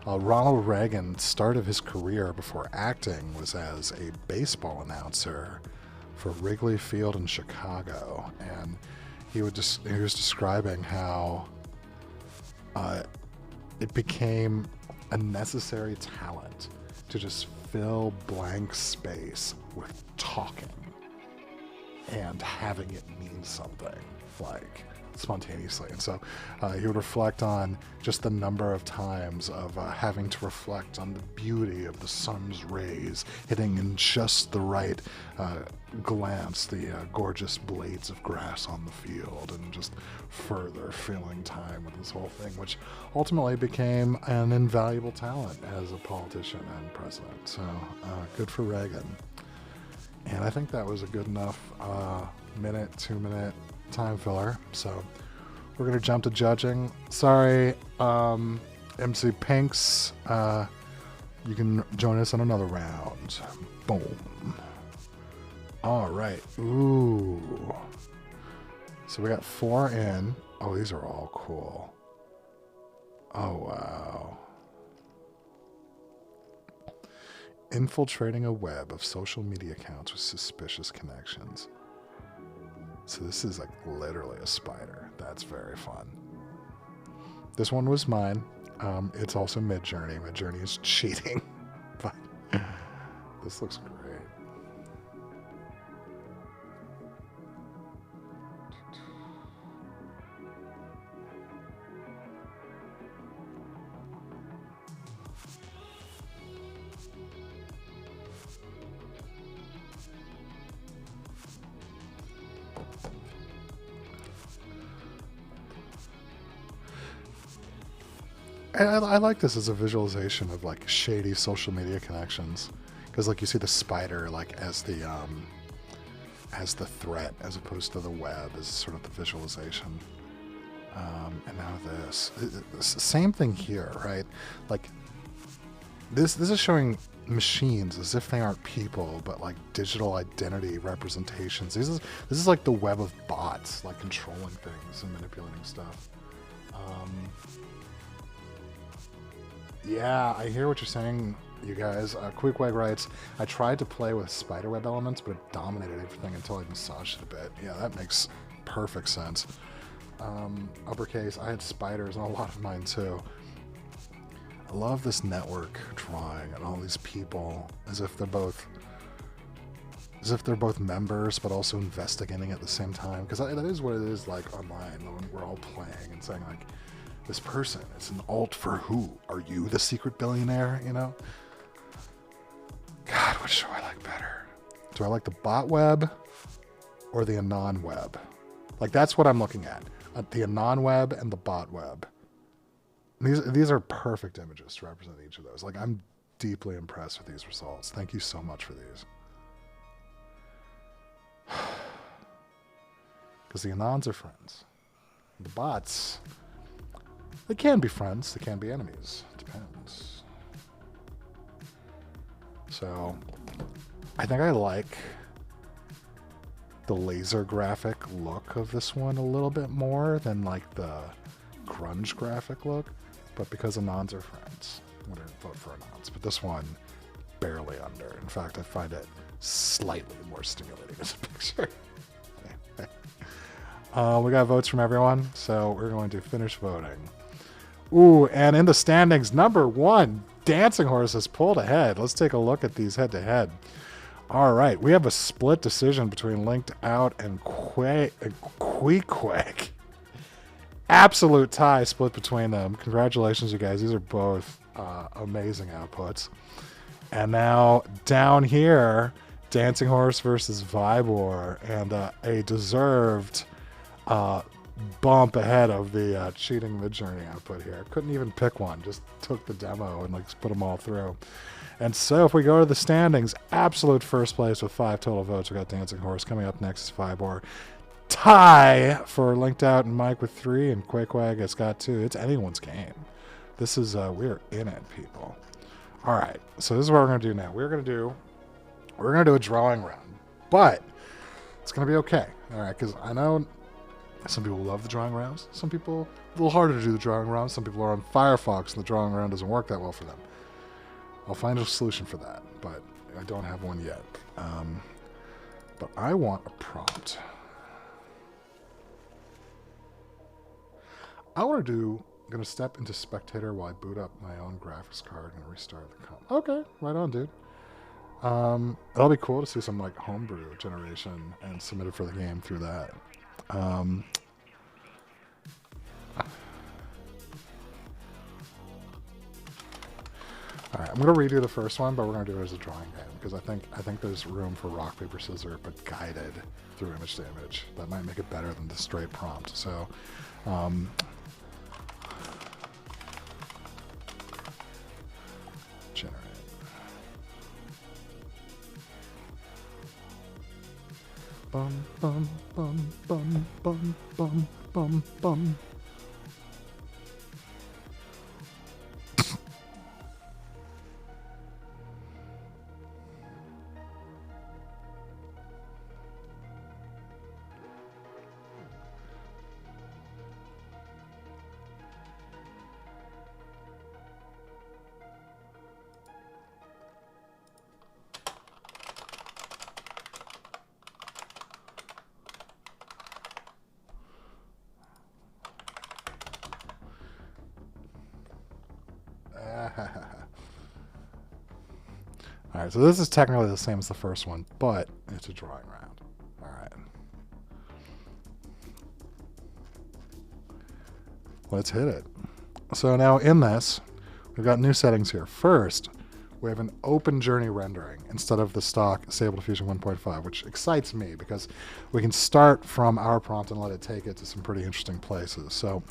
Ronald Reagan's start of his career before acting was as a baseball announcer for Wrigley Field in Chicago, and he was describing how it became a necessary talent to just fill blank space with talking and having it mean something, like spontaneously. And so he would reflect on just the number of times of having to reflect on the beauty of the sun's rays hitting in just the right glance the gorgeous blades of grass on the field, and just further filling time with this whole thing, which ultimately became an invaluable talent as a politician and president. So good for Reagan. And I think that was a good enough 2-minute time filler. So we're going to jump to judging. Sorry, MC Pinks. You can join us on another round. Boom. All right. Ooh. So we got 4 in. Oh, these are all cool. Oh, wow. Infiltrating a web of social media accounts with suspicious connections. So this is like literally a spider. That's very fun. This one was mine. It's also Midjourney. Midjourney is cheating. But this looks great. I like this as a visualization of like shady social media connections, because like you see the spider like as the threat as opposed to the web as sort of the visualization. And now this, same thing here, right? Like this is showing machines as if they aren't people, but like digital identity representations. This is like the web of bots, like controlling things and manipulating stuff. Yeah, I hear what you're saying, you guys. Queequeg writes, I tried to play with spiderweb elements, but it dominated everything until I massaged it a bit. Yeah, that makes perfect sense. Uppercase, I had spiders on a lot of mine too. I love this network drawing and all these people as if they're both members but also investigating at the same time, because that is what it is like online when we're all playing and saying like, this person is an alt for who? Are you the secret billionaire? You know? God, which do I like better? Do I like the bot web or the anon web? Like that's what I'm looking at. The anon web and the bot web. These are perfect images to represent each of those. Like I'm deeply impressed with these results. Thank you so much for these. Because the anons are friends. The bots, they can be friends, they can be enemies. It depends. So I think I like the laser graphic look of this one a little bit more than like the grunge graphic look, but because anons are friends, I'm gonna vote for anons. But this one barely under. In fact, I find it slightly more stimulating as a picture. We got votes from everyone, so we're going to finish voting. Ooh, and in the standings, number one, Dancing Horse has pulled ahead. Let's take a look at these head to head. All right, we have a split decision between Linked Out and Queequeg. Absolute tie split between them. Congratulations, you guys. These are both amazing outputs. And now down here, Dancing Horse versus Vibor, and a deserved bump ahead of the cheating Midjourney output here. Couldn't even pick one. Just took the demo and like put them all through. And so if we go to the standings, absolute first place with 5 total votes. We got Dancing Horse. Coming up next is Vibor. Tie for Linked Out and Mike with 3, and Queequeg has got 2. It's anyone's game. This is we're in it, people. All right, so this is what we're gonna do now. We're gonna do a drawing round, but it's gonna be okay. All right, because I know some people love the drawing rounds. Some people a little harder to do the drawing rounds. Some people are on Firefox and the drawing round doesn't work that well for them. I'll find a solution for that, but I don't have one yet. But I want a prompt. I'm gonna step into spectator while I boot up my own graphics card and restart the comp. Okay, right on, dude. It'll be cool to see some like homebrew generation and submit it for the game through that. All right, I'm gonna redo the first one, but we're gonna do it as a drawing game because I think there's room for rock paper scissors, but guided through image to image. That might make it better than the straight prompt. So, generate. Bum bum bum bum bum bum bum bum. Alright, so this is technically the same as the first one, but it's a drawing round. Alright. Let's hit it. So now in this, we've got new settings here. First, we have an open journey rendering instead of the stock Stable Diffusion 1.5, which excites me because we can start from our prompt and let it take it to some pretty interesting places. So,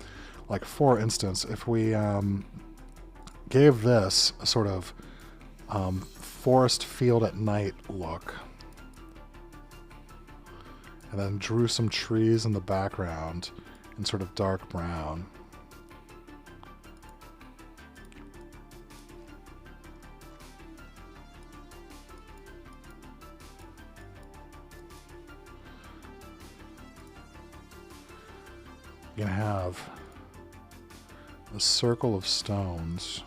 like for instance, if we gave this a sort of forest field at night look. And then drew some trees in the background in sort of dark brown. You're going to have a circle of stones.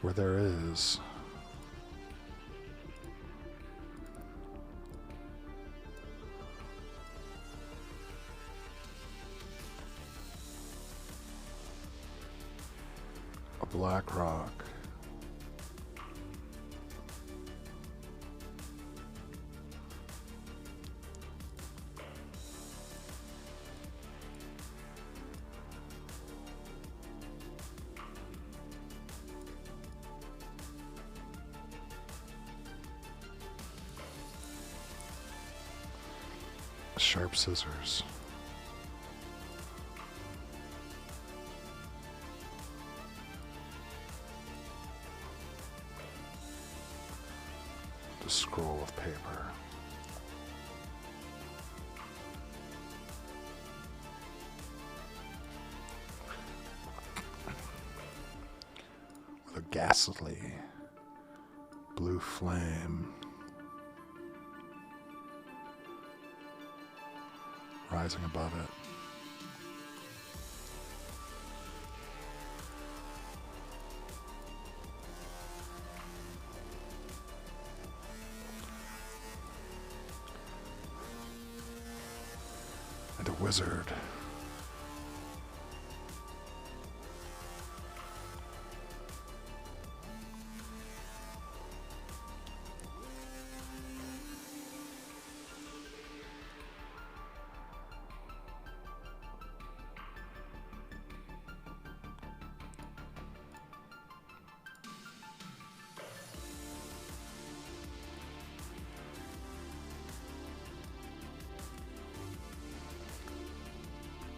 Where there is a black rock. Sharp scissors. The scroll of paper. With a ghastly blue flame rising above it. And a wizard.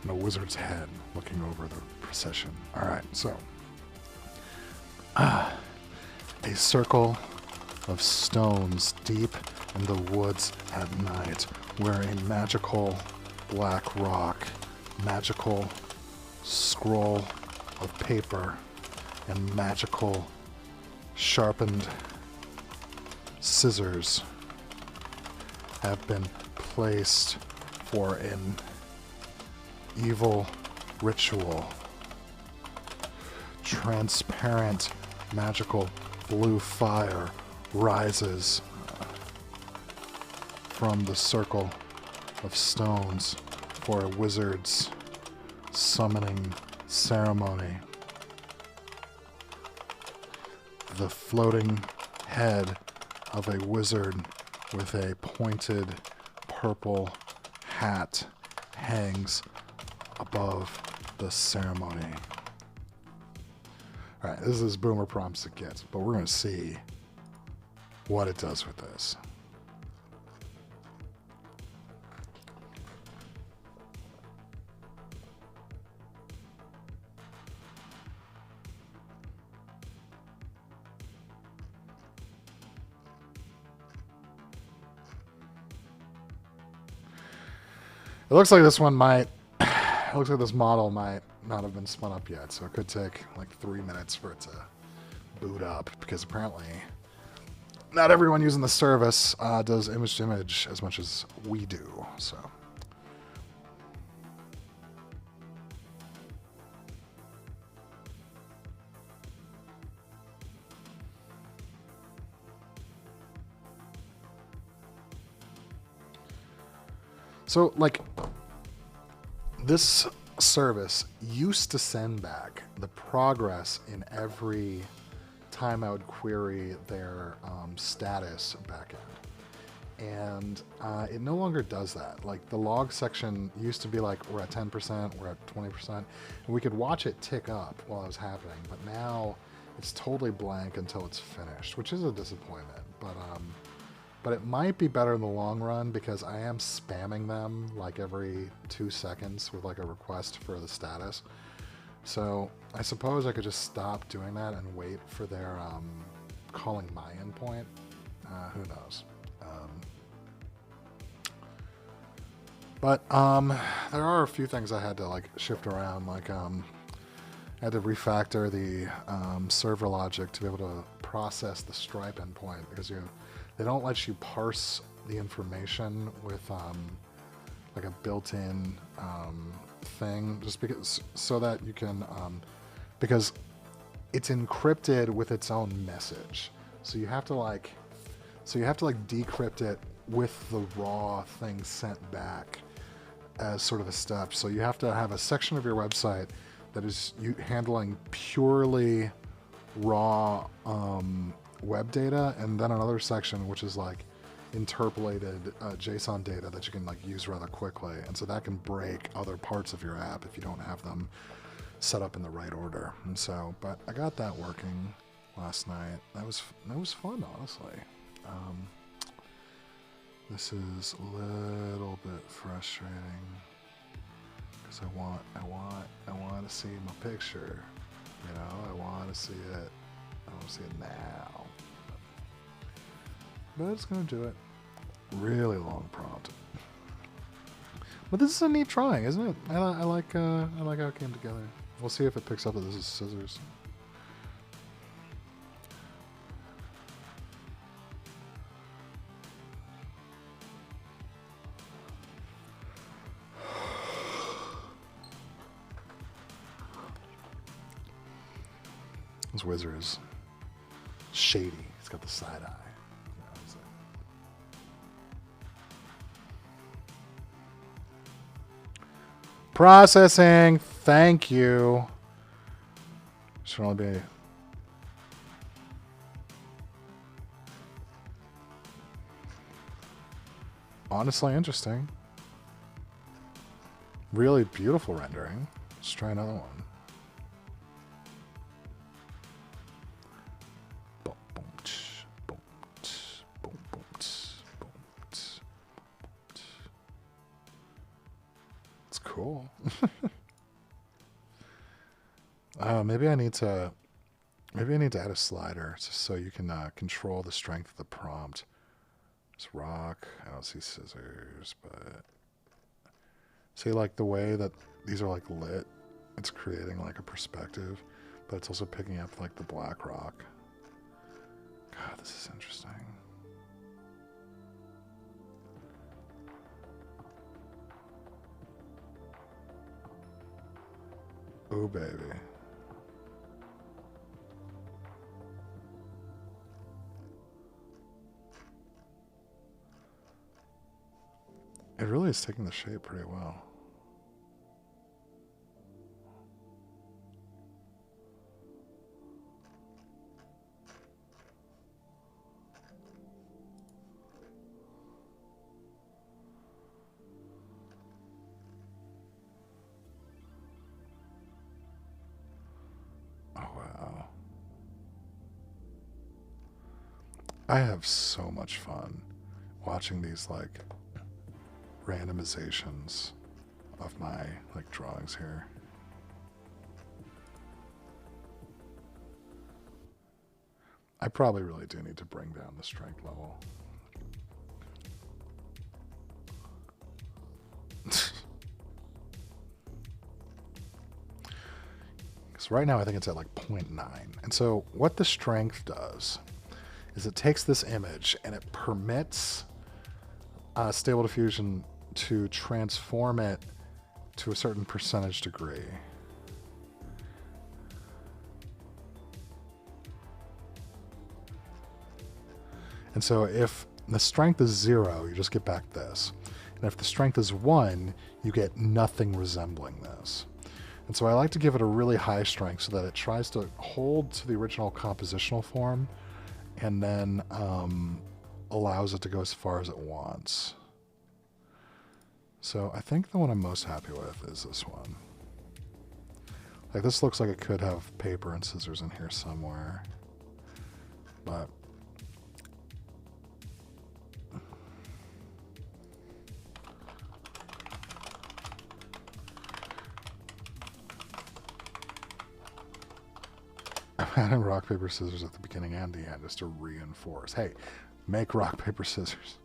And a wizard's head looking over the procession. Alright, so. A circle of stones deep in the woods at night, where a magical black rock, magical scroll of paper, and magical sharpened scissors have been placed for an evil ritual. Transparent magical blue fire rises from the circle of stones for a wizard's summoning ceremony. The floating head of a wizard with a pointed purple hat hangs above the ceremony. Alright, this is as boomer prompts it gets, but we're going to see what it does with this. It looks like this one might, it looks like this model might not have been spun up yet, so it could take like 3 minutes for it to boot up, because apparently not everyone using the service does image to image as much as we do, so. So, like, this service used to send back the progress in every time I would query their status backend. And it no longer does that. Like, the log section used to be like, we're at 10%, we're at 20%, and we could watch it tick up while it was happening. But now it's totally blank until it's finished, which is a disappointment. But but it might be better in the long run because I am spamming them like every 2 seconds with like a request for the status. So I suppose I could just stop doing that and wait for their calling my endpoint. Who knows? But there are a few things I had to like shift around. Like I had to refactor the server logic to be able to process the Stripe endpoint because they don't let you parse the information with like a built-in thing, just because so that you can because it's encrypted with its own message. So you have to decrypt it with the raw thing sent back as sort of a step. So you have to have a section of your website that is handling purely raw web data, and then another section which is like interpolated JSON data that you can like use rather quickly, and so that can break other parts of your app if you don't have them set up in the right order. And so, but I got that working last night. That was fun, honestly. This is a little bit frustrating because I want to see my picture. You know, I want to see it. I want to see it now. But it's gonna do it. Really long prompt. But this is a neat drawing, isn't it? I like how it came together. We'll see if it picks up that this is scissors. This wizard is shady. He's got the side eye. Processing. Thank you. Should only be. Honestly interesting. Really beautiful rendering. Let's try another one. It's cool. Maybe I need to add a slider just so you can control the strength of the prompt. It's rock. I don't see scissors, but see, like the way that these are like lit, it's creating like a perspective, but it's also picking up like the black rock. God, this is interesting. Oh, baby. It really is taking the shape pretty well. Oh, wow. I have so much fun watching these like randomizations of my like drawings here. I probably really do need to bring down the strength level. Because right now I think it's at like 0.9. And so what the strength does is it takes this image and it permits Stable Diffusion to transform it to a certain percentage degree. And so if the strength is 0, you just get back this. And if the strength is 1, you get nothing resembling this. And so I like to give it a really high strength so that it tries to hold to the original compositional form and then allows it to go as far as it wants. So I think the one I'm most happy with is this one. Like this looks like it could have paper and scissors in here somewhere. But I'm adding rock, paper, scissors at the beginning and the end just to reinforce. Hey, make rock, paper, scissors.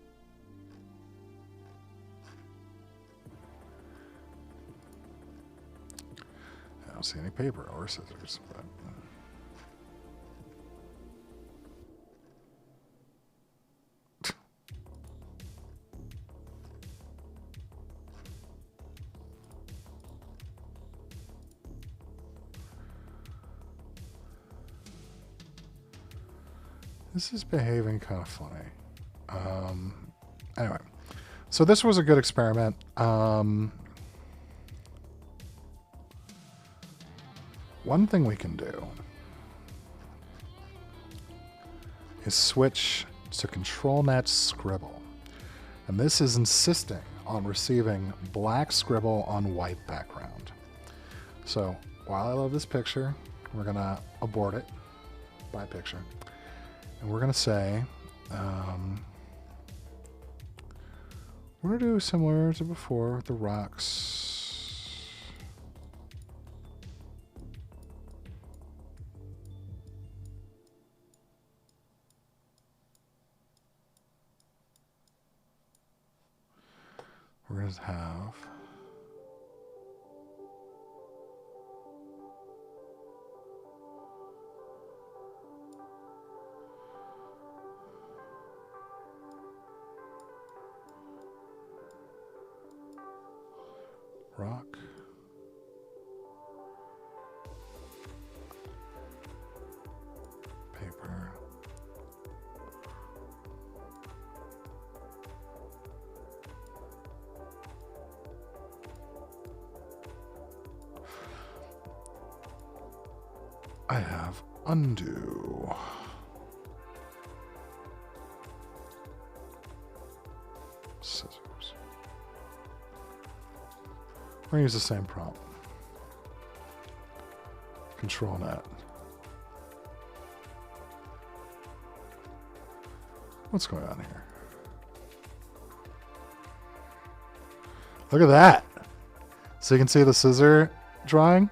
I don't see any paper or scissors, but... This is behaving kind of funny. Anyway, so this was a good experiment. One thing we can do is switch to ControlNet Scribble. And this is insisting on receiving black scribble on white background. So while I love this picture, we're going to abort it by picture. And we're going to say, we're going to do similar to before with the rocks. We're going to have rock, paper, I have undo. Scissors. We're going to use the same prompt. ControlNet. What's going on here? Look at that. So you can see the scissor drawing.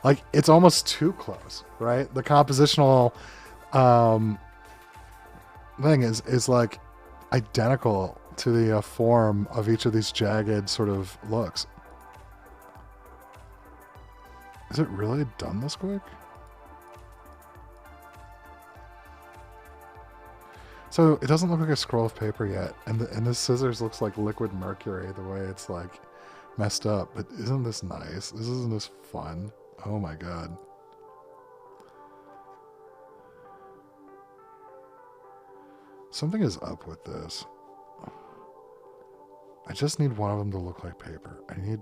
Like, it's almost too close, right? The compositional thing is like identical to the form of each of these jagged sort of looks. Is it really done this quick? So it doesn't look like a scroll of paper yet, and this scissors looks like liquid mercury the way it's like messed up. But isn't this nice? Isn't this fun? Oh my god. Something is up with this. I just need one of them to look like paper. I need...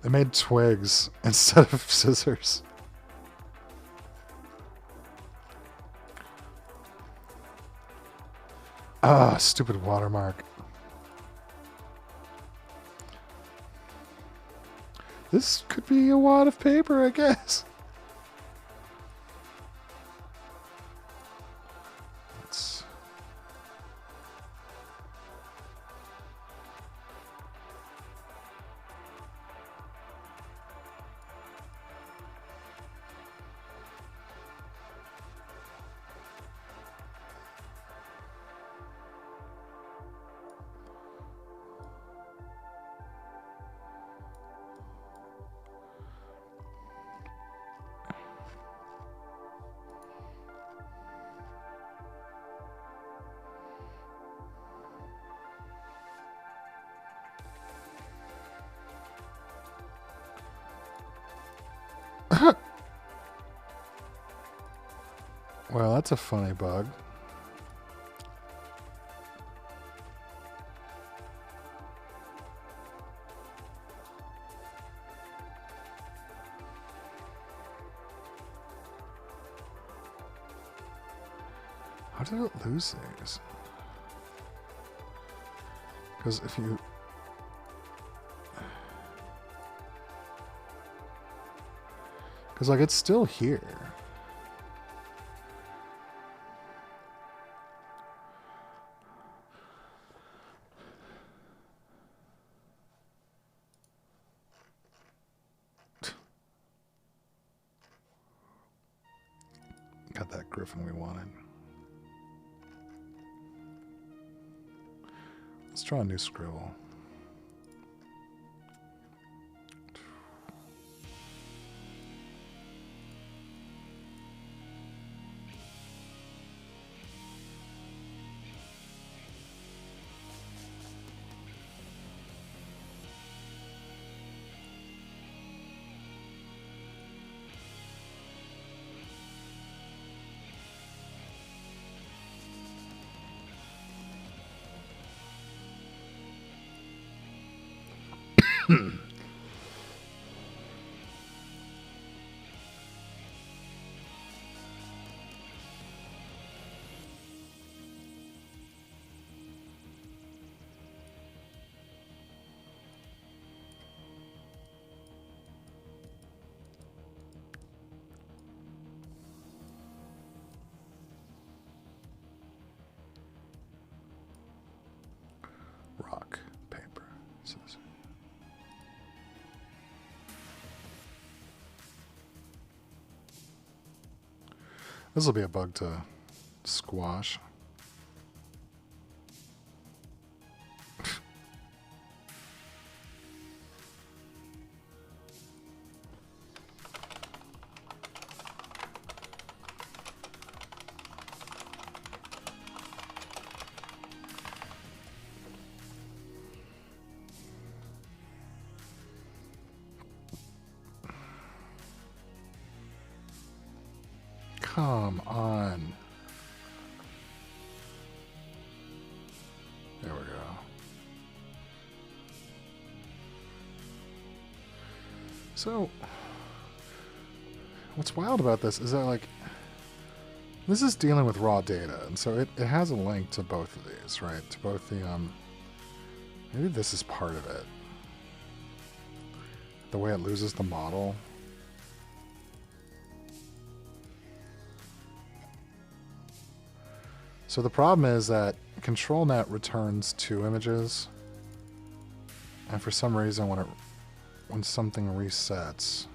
They made twigs instead of scissors. Ah, stupid watermark. This could be a wad of paper, I guess. Let's... Well, that's a funny bug. did it lose these? Because if you... Because, like, it's still here. Got that griffin we wanted. Let's draw a new scribble. Rock, paper, scissors. This will be a bug to squash. Come on. There we go. So, what's wild about this is that, like, this is dealing with raw data, and so it has a link to both of these, right? To both the, maybe this is part of it. The way it loses the model. So the problem is that ControlNet returns 2 images, and for some reason when something resets,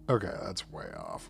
okay, that's way off.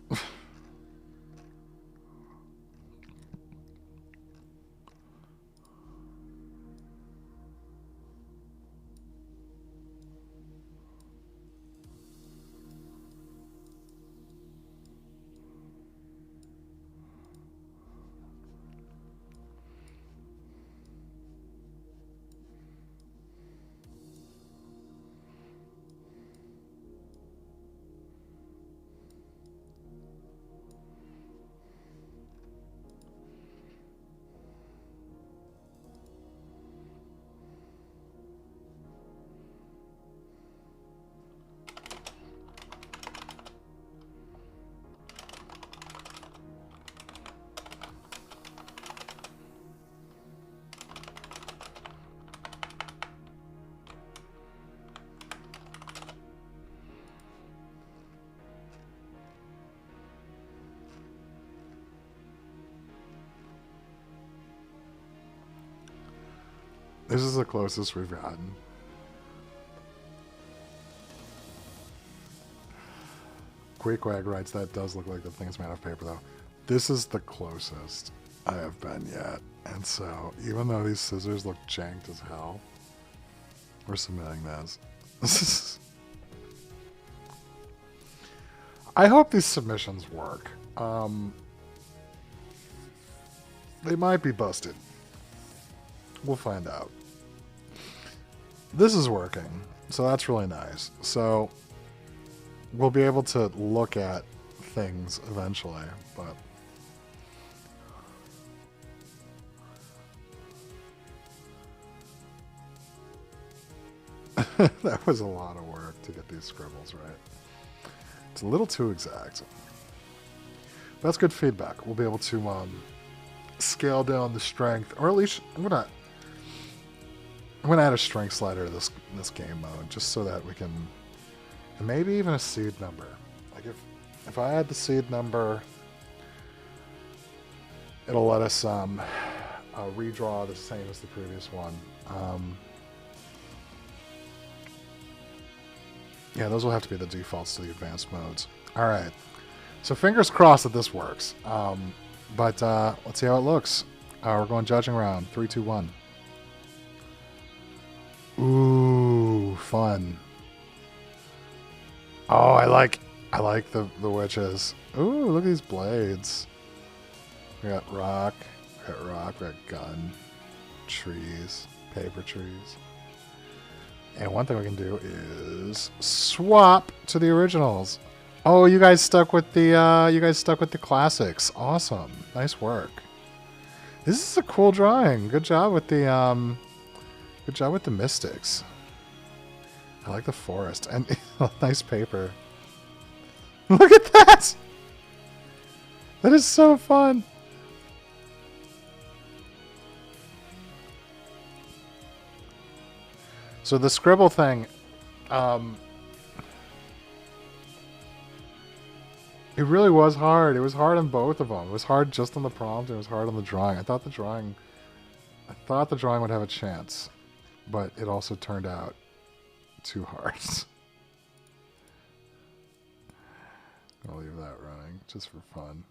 This is the closest we've gotten. Queequeg writes, that does look like the thing's made of paper, though. This is the closest I have been yet. And so, even though these scissors look janked as hell, we're submitting this. I hope these submissions work. They might be busted. We'll find out. This is working, so that's really nice. So we'll be able to look at things eventually, but that was a lot of work to get these scribbles right. It's a little too exact. That's good feedback. We'll be able to scale down the strength, or at least I'm gonna add a strength slider to this game mode, just so that we can, and maybe even a seed number. Like if I add the seed number, it'll let us redraw the same as the previous one. Yeah, those will have to be the defaults to the advanced modes. All right, so fingers crossed that this works. But let's see how it looks. We're going judging round. 3, 2, 1. Ooh, fun. Oh, I like the witches. Ooh, look at these blades. We got rock, we got gun, trees, paper trees. And one thing we can do is swap to the originals. Oh, you guys stuck with the classics. Awesome. Nice work. This is a cool drawing. Good job with the mystics. I like the forest and nice paper. Look at that. That is so fun. So the scribble thing, it really was hard. It was hard on both of them. It was hard just on the prompt. It was hard on the drawing. I thought the drawing would have a chance, but it also turned out too hard. I'll leave that running just for fun.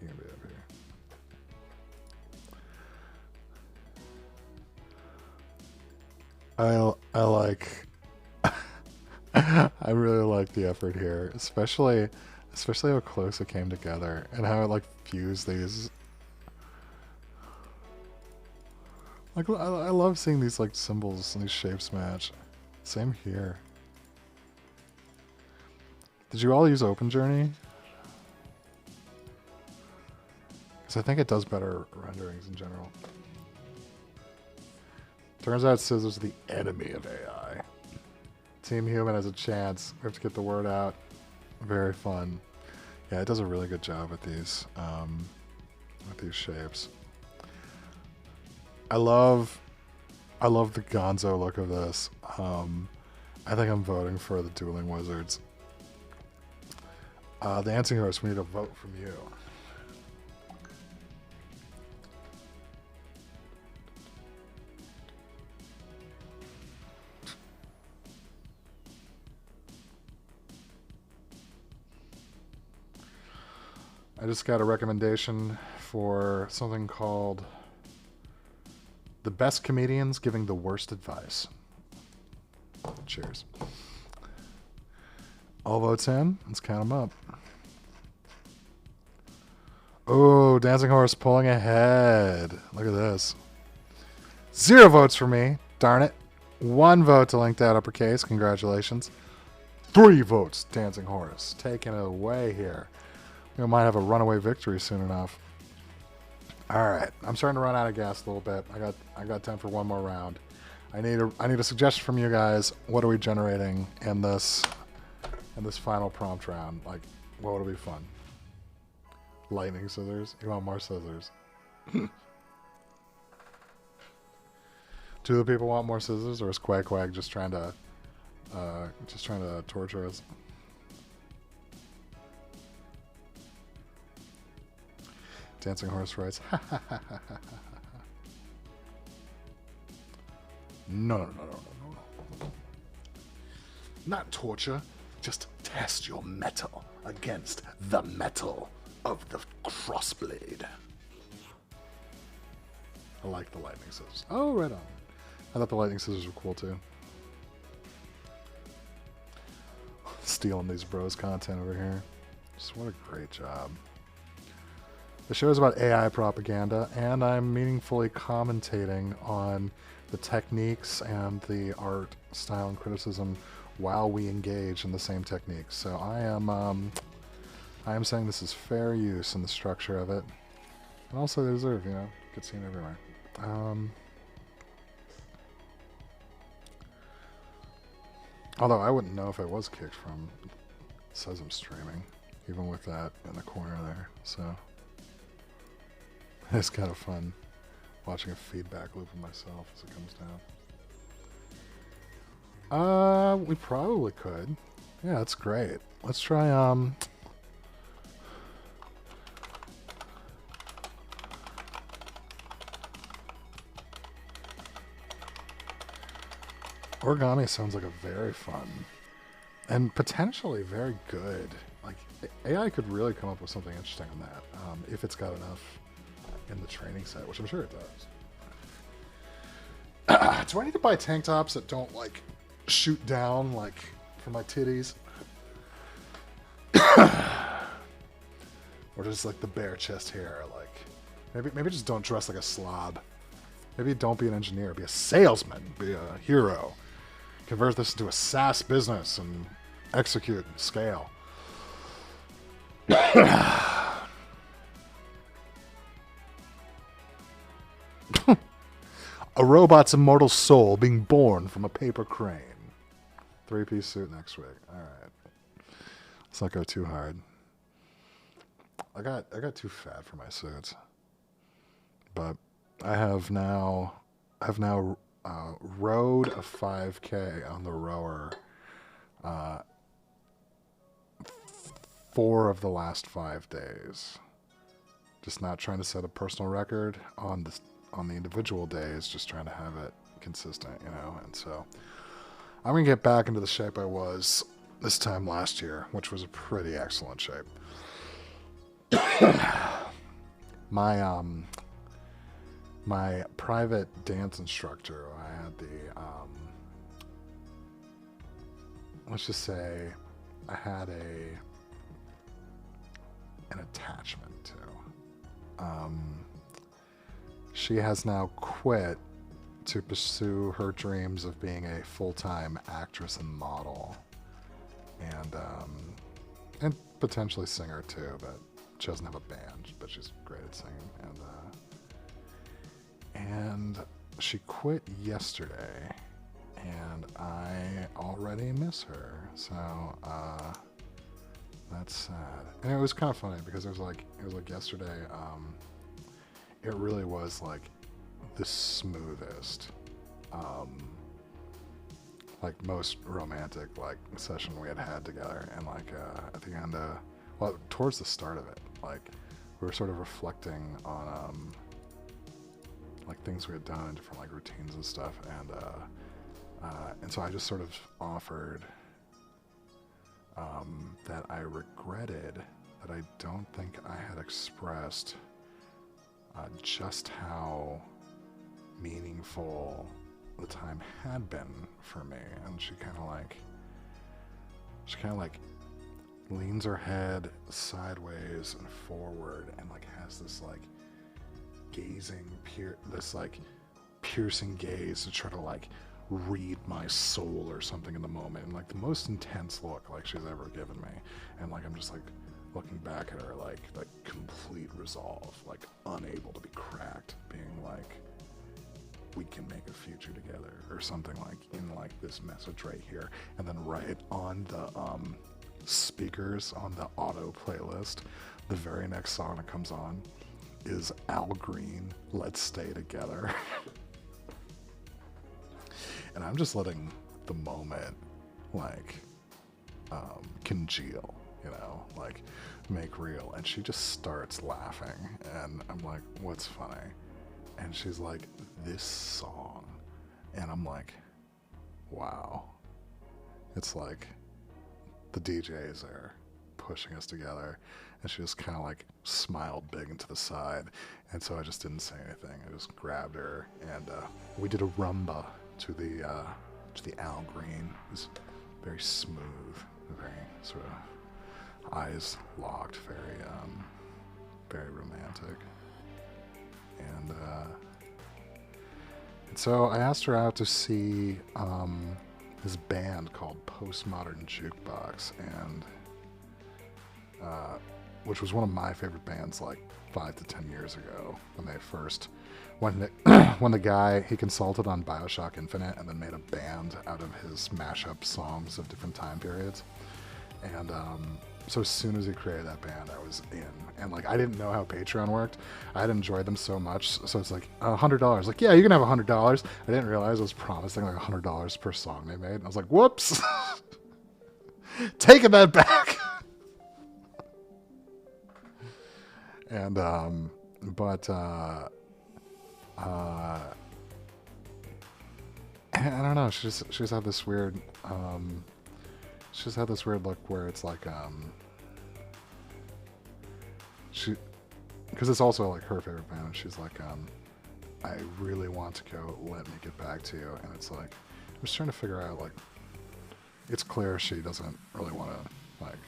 You can be up here. I like I really like the effort here, especially how close it came together and how it like fused these. Like I love seeing these like symbols and these shapes match. Same here. Did you all use Open Journey? Because I think it does better renderings in general. Turns out Scissors are the enemy of AI. Team Human has a chance. We have to get the word out. Very fun. Yeah, it does a really good job with these shapes. I love the Gonzo look of this. I think I'm voting for the Dueling Wizards. Dancing Horse, we need a vote from you. I just got a recommendation for something called The Best Comedians Giving the Worst Advice. Cheers. All votes in. Let's count them up. Oh, Dancing Horse pulling ahead. Look at this. 0 votes for me. Darn it. 1 vote to Linked Out Uppercase. Congratulations. 3 votes, Dancing Horse. Taking it away here. We might have a runaway victory soon enough. All right, I'm starting to run out of gas a little bit. I got time for one more round. I need a suggestion from you guys. What are we generating in this final prompt round? Like, what would be fun? Lightning scissors. You want more scissors? 2 of the people want more scissors, or is Quag Quag just trying to torture us? Dancing Horse writes, No. Not torture, just test your metal against the metal of the crossblade. I like the lightning scissors. Oh, right on. I thought the lightning scissors were cool too. Stealing these bros content over here. Just what a great job. The show is about AI propaganda, and I'm meaningfully commentating on the techniques and the art, style, and criticism while we engage in the same techniques. So I am saying this is fair use in the structure of it. And also they deserve, you know, good scene everywhere. Although I wouldn't know if I was kicked from, it says I'm streaming, even with that in the corner there, so. It's kind of fun watching a feedback loop of myself as it comes down. We probably could. Yeah, that's great. Let's try, origami sounds like a very fun and potentially very good. Like, AI could really come up with something interesting on that, if it's got enough in the training set, which I'm sure it does. Do I need to buy tank tops that don't, like, shoot down, like, for my titties? Or just, like, the bare chest hair, like... Maybe just don't dress like a slob. Maybe don't be an engineer. Be a salesman. Be a hero. Convert this into a SaaS business and execute and scale. A robot's immortal soul being born from a paper crane. 3-piece suit next week. Alright. Let's not go too hard. I got too fat for my suits. But I have now rowed a 5K on the rower 4 of the last 5 days. Just not trying to set a personal record on the individual days, just trying to have it consistent, you know. And so I'm gonna get back into the shape I was this time last year, which was a pretty excellent shape. My private dance instructor, I had the let's just say I had an attachment to. She has now quit to pursue her dreams of being a full-time actress and model, and potentially singer too. But she doesn't have a band, but she's great at singing. And she quit yesterday, and I already miss her. So that's sad. And it was kind of funny because it was like yesterday. It really was like the smoothest, like most romantic like session we had together. And like at the end, well, towards the start of it, like we were sort of reflecting on like things we had done and different like routines and stuff. And so I just sort of offered that I regretted that I don't think I had expressed just how meaningful the time had been for me. And she kind of like leans her head sideways and forward and like has this like piercing gaze to try to like read my soul or something in the moment, and like the most intense look like she's ever given me. And like I'm just like looking back at her like complete resolve, like unable to be cracked, being like, we can make a future together or something, like in like this message right here. And then right on the speakers on the auto playlist, the very next song that comes on is Al Green, Let's Stay Together. And I'm just letting the moment like congeal, you know, like make real. And she just starts laughing, and I'm like, what's funny? And she's like, this song. And I'm like, wow. It's like the DJ is there, pushing us together. And she just kind of like smiled big into the side. And so I just didn't say anything. I just grabbed her and we did a rumba to the Al Green. It was very smooth, very sort of eyes locked, very romantic. And so I asked her out to see this band called Postmodern Jukebox, and which was one of my favorite bands like 5 to 10 years ago when they first, when the guy, he consulted on BioShock Infinite and then made a band out of his mashup songs of different time periods. And so as soon as he created that band, I was in. And like, I didn't know how Patreon worked. I had enjoyed them so much. So it's like $100. Like, yeah, you can have $100. I didn't realize I was promising like $100 per song they made. I was like, whoops. Taking that back. And, I don't know. She's had this weird, she's had this weird look where it's like, because it's also like her favorite band, and she's like, I really want to go, let me get back to you. And it's like, I'm just trying to figure out, like, it's clear she doesn't really want to like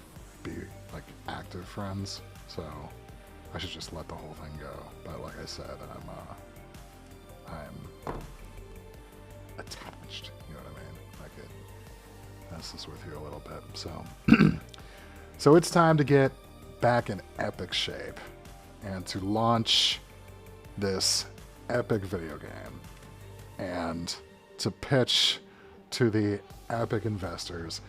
be like active friends, so I should just let the whole thing go. But like I said, I'm attached, you know what I mean? Like, it messes with you a little bit. So so it's time to get back in epic shape and to launch this epic video game and to pitch to the epic investors,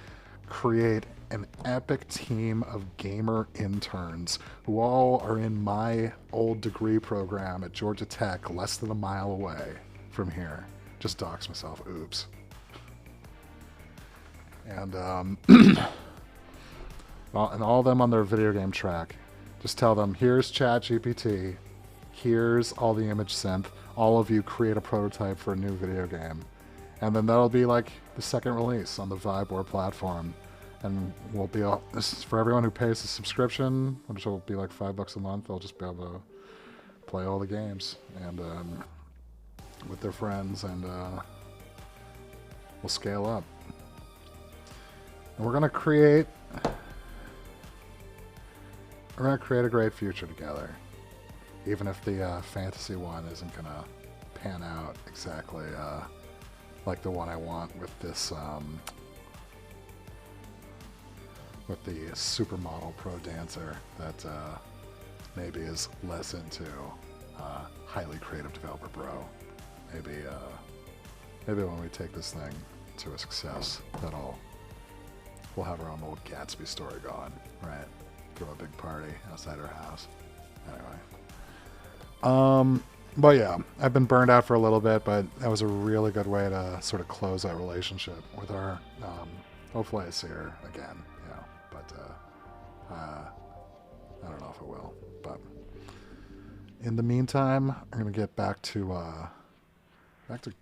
create an epic team of gamer interns who all are in my old degree program at Georgia Tech, less than a mile away from here. Just dox myself, oops. And and all of them on their video game track. Just tell them, here's ChatGPT, here's all the image synth, all of you create a prototype for a new video game. And then that'll be like the second release on the Vibeware platform. And we'll be all, this is for everyone who pays the subscription, which will be like $5 a month. They'll just be able to play all the games and with their friends, and we'll scale up. And we're gonna create a great future together, even if the fantasy one isn't gonna pan out exactly like the one I want with this with the supermodel pro dancer that maybe is less into highly creative developer bro. Maybe when we take this thing to a success, we'll have our own old Gatsby story going, right? Throw a big party outside our house. Anyway. But yeah, I've been burned out for a little bit, but that was a really good way to sort of close that relationship with her. Hopefully I see her again, you know, but I don't know if I will. But in the meantime, I'm gonna get back to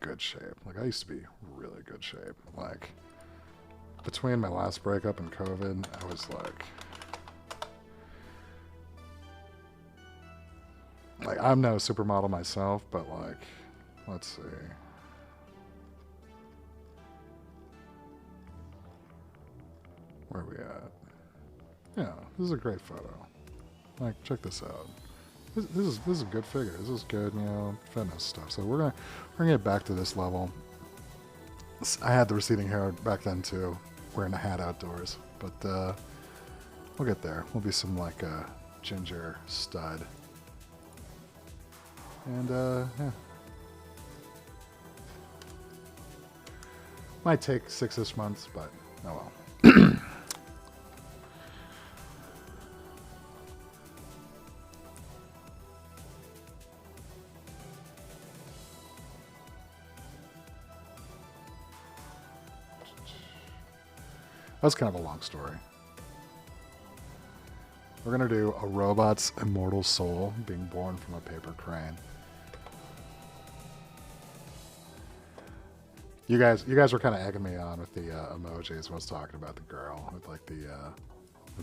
good shape. Like, I used to be really good shape. Like, between my last breakup and COVID, I was like, I'm no supermodel myself, but like, let's see. Where are we at? Yeah, this is a great photo. Like, check this out. This is a good figure. This is good, you know, fitness stuff. So we're gonna get back to this level. I had the receding hair back then too, wearing a hat outdoors, but we'll get there. We'll be some like ginger stud. And yeah, might take 6-ish months, but oh well. That's kind of a long story. We're gonna do a robot's immortal soul being born from a paper crane. You guys were kind of egging me on with the emojis when I was talking about the girl with like the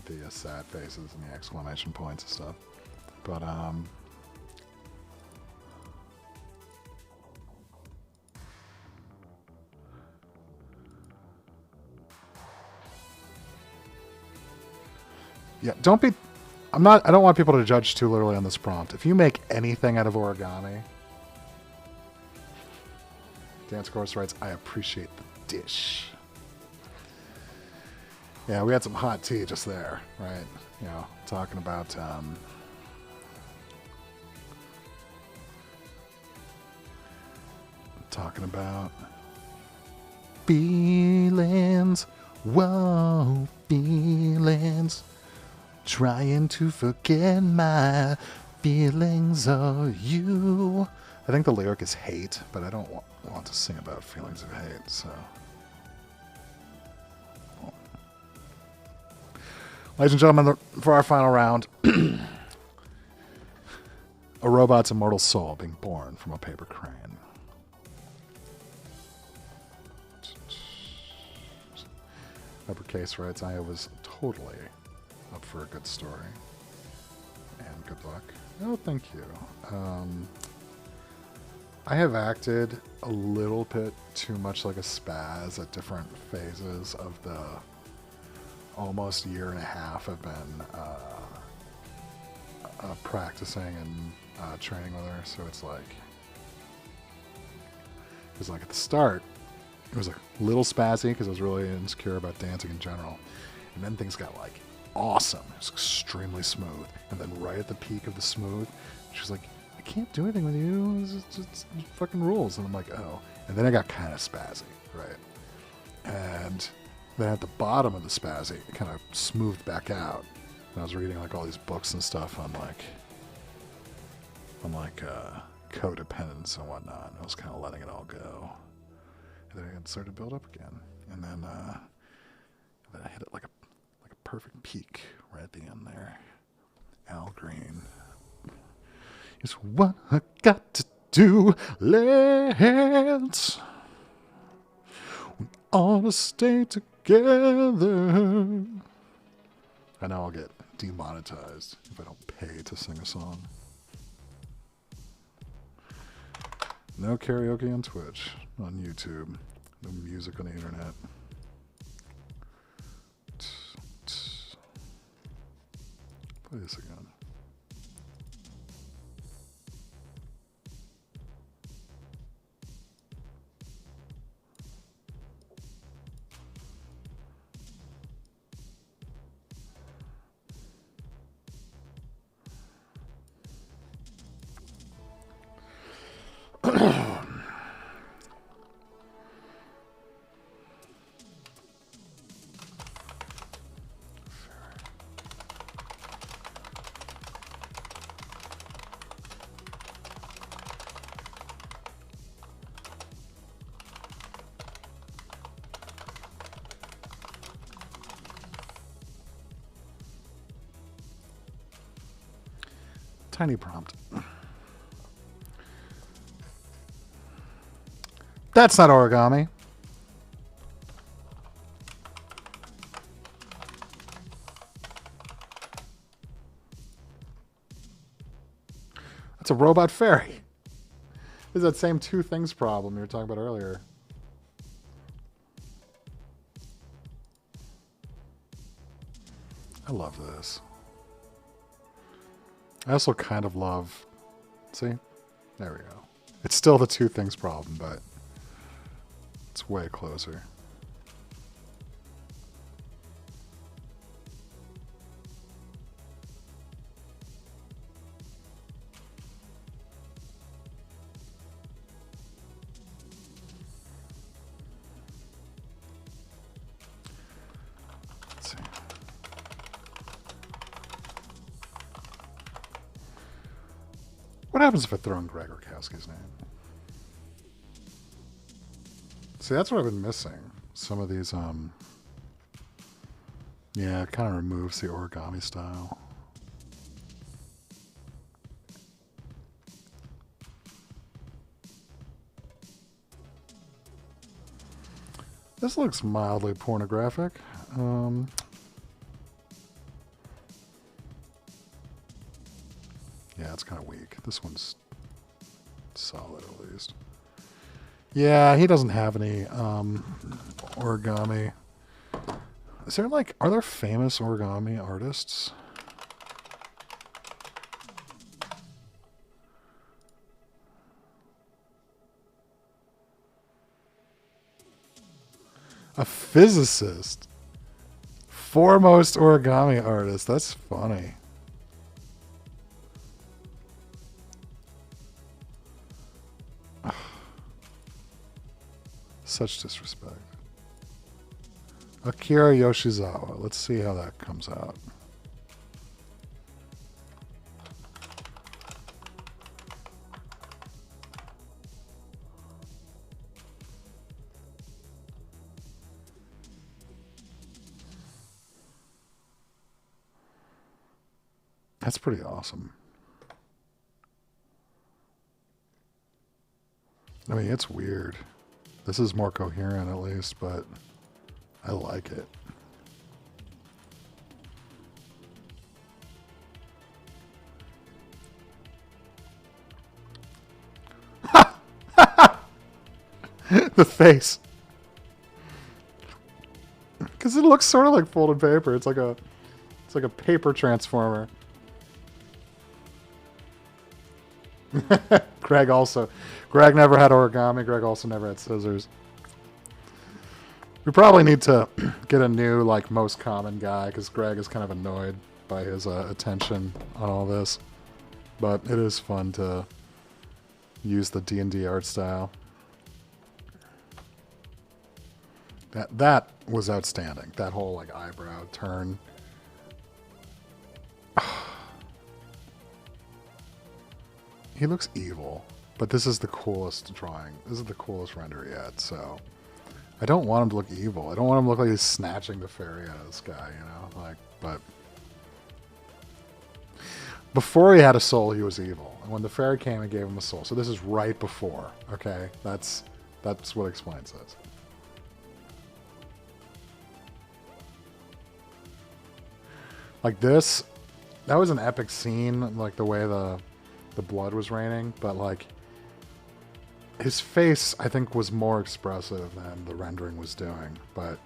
with the sad faces and the exclamation points and stuff. But yeah, don't be. I don't want people to judge too literally on this prompt. If you make anything out of origami, Dance Course writes, I appreciate the dish. Yeah, we had some hot tea just there, right? You know, talking about feelings, whoa, feelings. Trying to forget my feelings of you. I think the lyric is hate, but I don't want to sing about feelings of hate, so. Ladies and gentlemen, for our final round, a robot's immortal soul being born from a paper crane. Uppercase writes, I was totally up for a good story. And good luck. Oh, thank you. I have acted a little bit too much like a spaz at different phases of the almost year and a half I've been practicing and training with her. So it's like at the start, it was a little spazzy because I was really insecure about dancing in general. And then things got like awesome. It was extremely smooth. And then right at the peak of the smooth, she's like, I can't do anything with you. It's fucking rules. And I'm like, oh. And then I got kind of spazzy, right? And then at the bottom of the spazzy, it kind of smoothed back out. And I was reading like all these books and stuff on codependence and whatnot. And I was kind of letting it all go. And then it started to build up again. And then I hit it like a perfect peak right at the end there. Al Green. It's what I got to do. Let's. We ought to stay together. I know I'll get demonetized if I don't pay to sing a song. No karaoke on Twitch, on YouTube, no music on the internet. Play this again. Tiny prompt. That's not origami. That's a robot fairy. This is that same two things problem you were talking about earlier. I love this. I also kind of love... See? There we go. It's still the two things problem, but it's way closer. Let's see. What happens if I throw in Greg Rakowski's name? See, that's what I've been missing. Some of these, yeah, it kind of removes the origami style. This looks mildly pornographic. Yeah, it's kind of weak. This one's solid at least. Yeah, he doesn't have any origami. Is there like, are there famous origami artists? A physicist. Foremost origami artist. That's funny. Such disrespect. Akira Yoshizawa. Let's see how that comes out. That's pretty awesome. I mean, it's weird. This is more coherent at least, but I like it. The face. Because it looks sort of like folded paper. It's like a paper transformer. Greg never had origami. Greg also never had scissors. We probably need to get a new, like, most common guy, because Greg is kind of annoyed by his attention on all this. But it is fun to use the D&D art style. That was outstanding. That whole, like, eyebrow turn. He looks evil, but this is the coolest drawing. This is the coolest render yet, so I don't want him to look evil. I don't want him to look like he's snatching the fairy out of the sky, you know? Like, but before he had a soul, he was evil. And when the fairy came and gave him a soul. So this is right before, okay? That's what explains this. Like this, that was an epic scene, like the way the blood was raining, but like his face I think was more expressive than the rendering was doing. But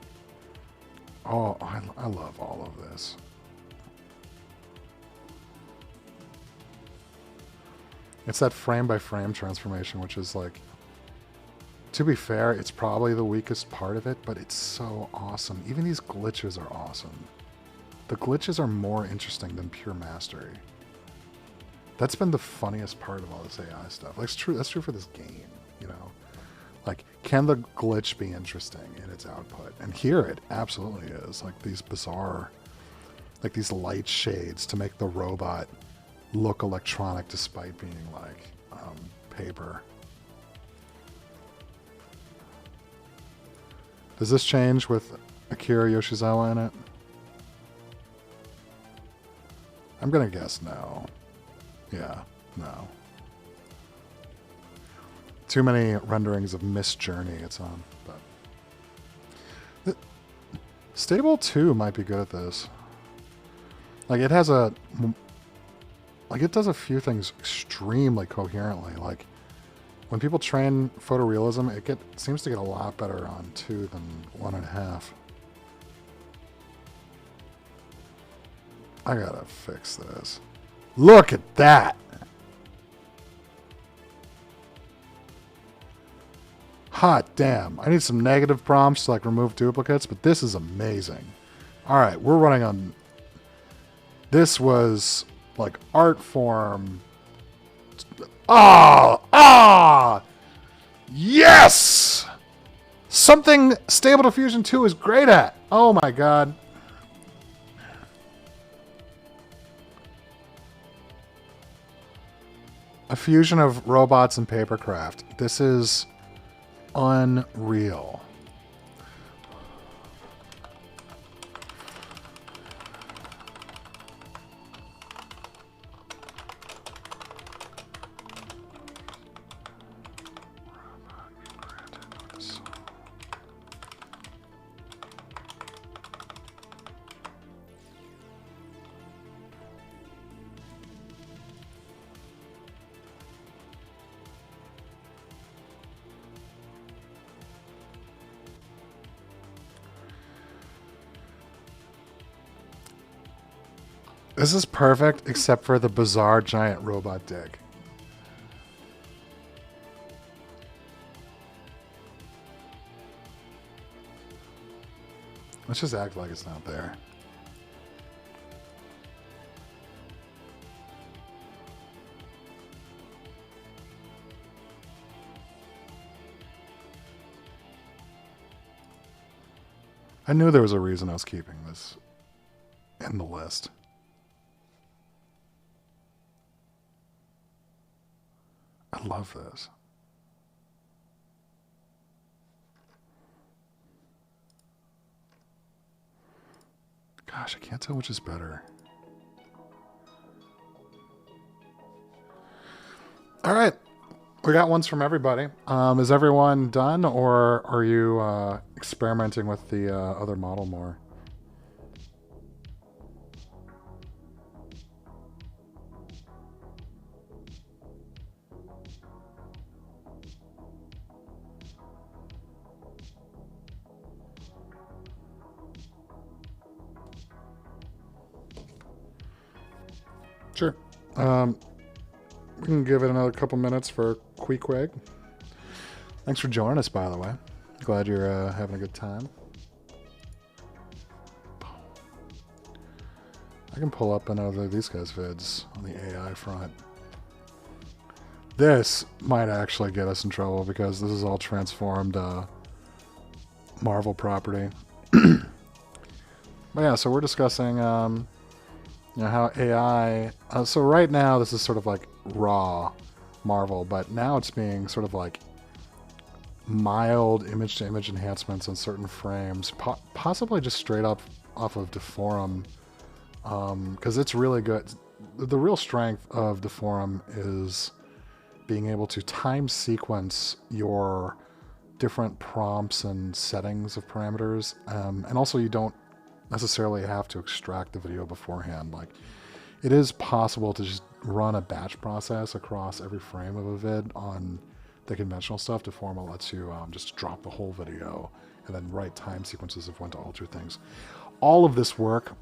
oh, I love all of this. It's that frame by frame transformation, which is like, to be fair, it's probably the weakest part of it, but it's so awesome. Even these glitches are awesome. The glitches are more interesting than pure mastery. That's been the funniest part of all this AI stuff. Like, that's true for this game, you know? Like, can the glitch be interesting in its output? And here it absolutely is. Like, these bizarre, like these light shades to make the robot look electronic despite being like paper. Does this change with Akira Yoshizawa in it? I'm gonna guess no. Yeah, no. Too many renderings of Miss Journey it's on. But Stable 2 might be good at this. Like, it has a... Like, it does a few things extremely coherently. Like, when people train photorealism, it seems to get a lot better on 2 than 1.5. I gotta fix this. Look at that! Hot damn. I need some negative prompts to like remove duplicates, but this is amazing. Alright, we're running on... This was like art form. Yes! Something Stable Diffusion 2 is great at. Oh my god. A fusion of robots and papercraft. This is unreal. This is perfect except for the bizarre giant robot dick. Let's just act like it's not there. I knew there was a reason I was keeping this in the list. I love this. Gosh, I can't tell which is better. All right. We got ones from everybody. Is everyone done, or are you experimenting with the other model more? Sure. We can give it another couple minutes for Queequeg. Thanks for joining us, by the way. Glad you're having a good time. I can pull up another of these guys' vids on the AI front. This might actually get us in trouble because this is all transformed Marvel property. But yeah, so we're discussing you know, how AI... so right now, this is sort of like raw Marvel, but now it's being sort of like mild image-to-image enhancements in certain frames, possibly just straight up off of Deforum, because it's really good. The real strength of Deforum is being able to time sequence your different prompts and settings of parameters, and also you don't necessarily have to extract the video beforehand. Like, it is possible to just run a batch process across every frame of a vid on the conventional stuff. Deforma lets you just drop the whole video and then write time sequences of when to alter things. All of this work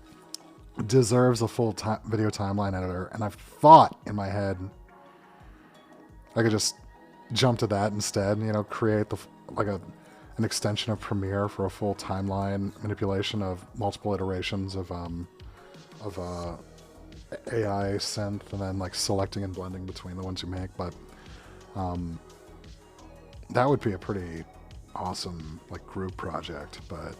deserves a full video timeline editor, and I've thought in my head I could just jump to that instead, you know, create an extension of Premiere for a full timeline manipulation of multiple iterations of AI synth, and then like selecting and blending between the ones you make. But that would be a pretty awesome like group project, but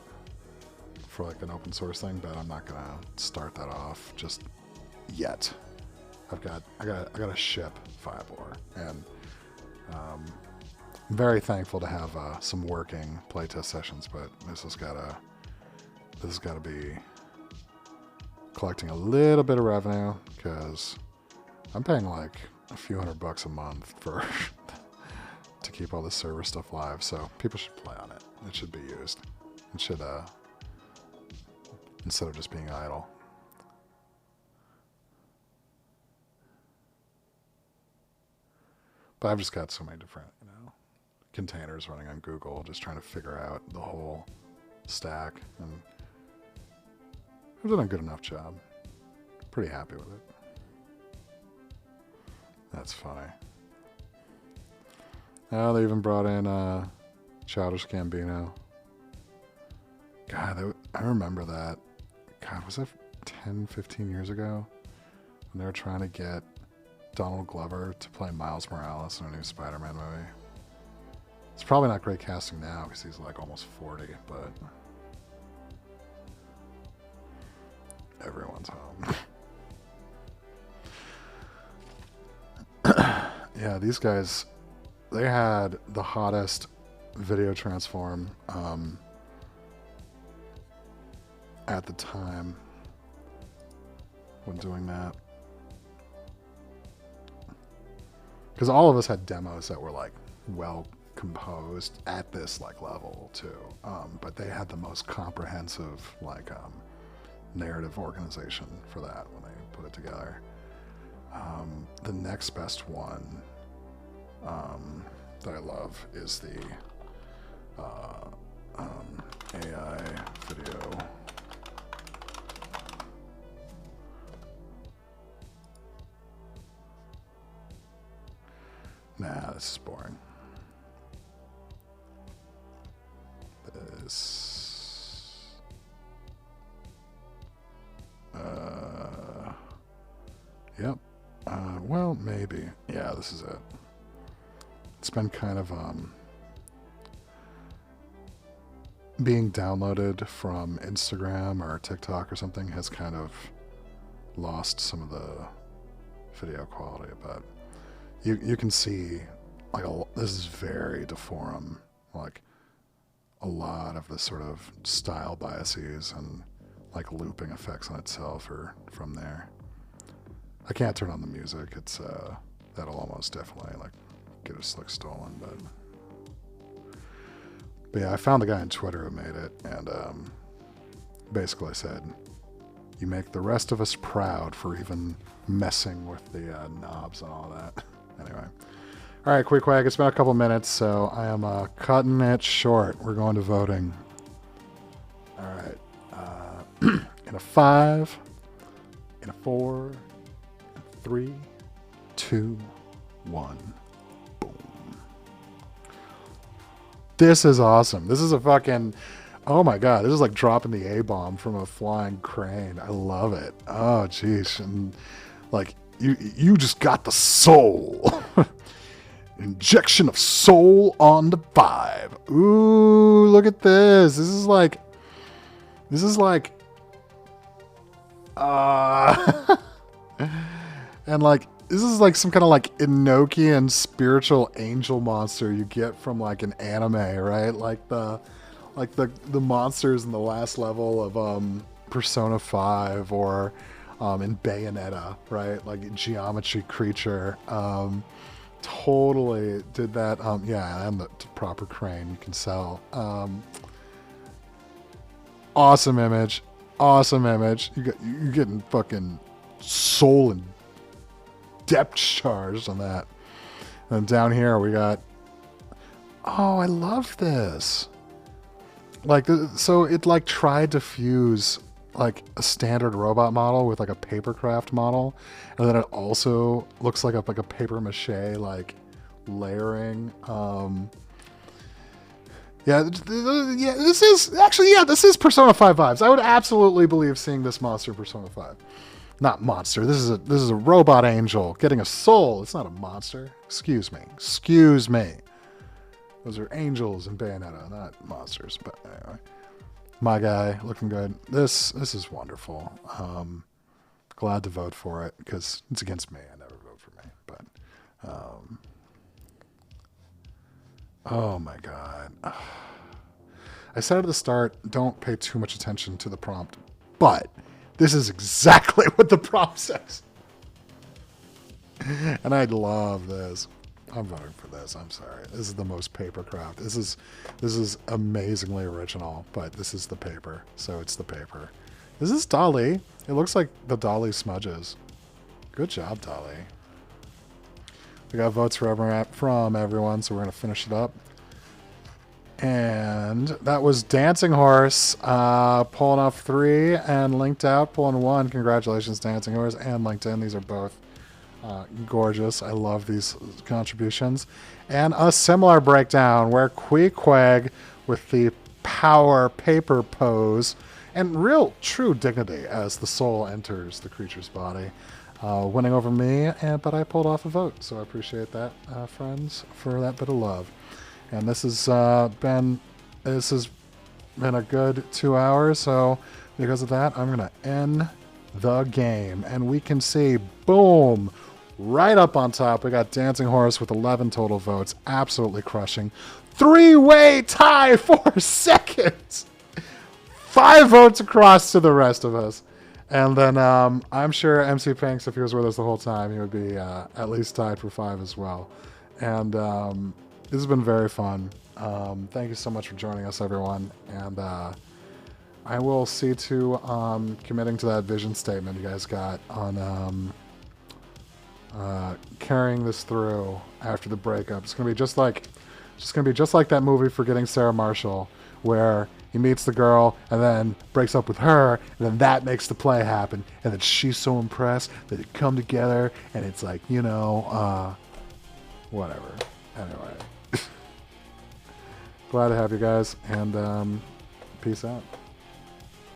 for like an open source thing. But I'm not gonna start that off just yet. I gotta ship Firelore, and I'm very thankful to have some working playtest sessions, but this has gotta be collecting a little bit of revenue, because I'm paying like a few $100 a month for to keep all this server stuff live. So people should play on it. It should be used. It should instead of just being idle. But I've just got so many different, you know, containers running on Google, just trying to figure out the whole stack, and I've done a good enough job. Pretty happy with it. That's funny. Oh, they even brought in Childish Gambino. God, I remember that. God, was that 10, 15 years ago? When they were trying to get Donald Glover to play Miles Morales in a new Spider-Man movie. It's probably not great casting now because he's like almost 40, but everyone's home. Yeah, these guys, they had the hottest video transform at the time when doing that. Because all of us had demos that were like well composed at this like level too, but they had the most comprehensive like narrative organization for that when they put it together. The next best one that I love is the AI video this is boring. This. Yep. Well, maybe. Yeah, this is it. It's been kind of being downloaded from Instagram or TikTok or something has kind of lost some of the video quality, but you can see like this is very deforum, like a lot of the sort of style biases and like looping effects on itself are from there. I can't turn on the music. It's that'll almost definitely like get us like stolen, but yeah, I found the guy on Twitter who made it, and basically said, "You make the rest of us proud for even messing with the knobs and all that." Anyway, all right, Queequeg. It's been a couple minutes, so I am cutting it short. We're going to voting. All right, in a 5, in a 4, in a 3, 2, 1. This is awesome. This is a fucking, oh my god, this is like dropping the A-bomb from a flying crane. I love it. Oh jeez. And like you just got the soul. Injection of soul on the 5. Ooh, look at this. This is like and like this is like some kind of like Enochian spiritual angel monster you get from like an anime, right? Like the monsters in the last level of Persona 5 or in Bayonetta, right? Like Geometry Creature. Totally did that. Yeah, and the proper crane you can sell. Awesome image. Awesome image. You're getting fucking soul and depth charged on that. And down here we got, oh, I love this. Like, so it like tried to fuse like a standard robot model with like a papercraft model, and then it also looks like a paper mache like layering. Yeah, this is actually, yeah, this is Persona 5 vibes. I would absolutely believe seeing this monster in Persona 5. Not monster. This is a robot angel getting a soul. It's not a monster. Excuse me. Excuse me. Those are angels in Bayonetta, not monsters. But anyway, my guy looking good. This is wonderful. Glad to vote for it because it's against me. I never vote for me. But oh my god. I said at the start, don't pay too much attention to the prompt, but this is exactly what the prompt says. And I love this. I'm voting for this. I'm sorry. This is the most papercraft. This is amazingly original, but this is the paper. So it's the paper. Is this Dolly? It looks like the Dolly smudges. Good job, Dolly. We got votes from everyone, so we're going to finish it up. And that was Dancing Horse pulling off 3 and Linked Out pulling 1. Congratulations, Dancing Horse and LinkedIn. These are both gorgeous. I love these contributions. And a similar breakdown where Queequeg with the power paper pose and real true dignity as the soul enters the creature's body. Winning over me, but I pulled off a vote. So I appreciate that, friends, for that bit of love. And this has been a good 2 hours, so because of that, I'm going to end the game. And we can see, boom, right up on top, we got Dancing Horse with 11 total votes, absolutely crushing. 3-way tie for second! 5 votes across to the rest of us. And then I'm sure MC Pinks, if he was with us the whole time, he would be at least tied for 5 as well. And this has been very fun. Thank you so much for joining us, everyone. And I will see to committing to that vision statement you guys got on carrying this through after the breakup. It's gonna be just like that movie Forgetting Sarah Marshall, where he meets the girl and then breaks up with her, and then that makes the play happen, and then she's so impressed that they come together, and it's like, you know, whatever. Anyway. Glad to have you guys, and peace out.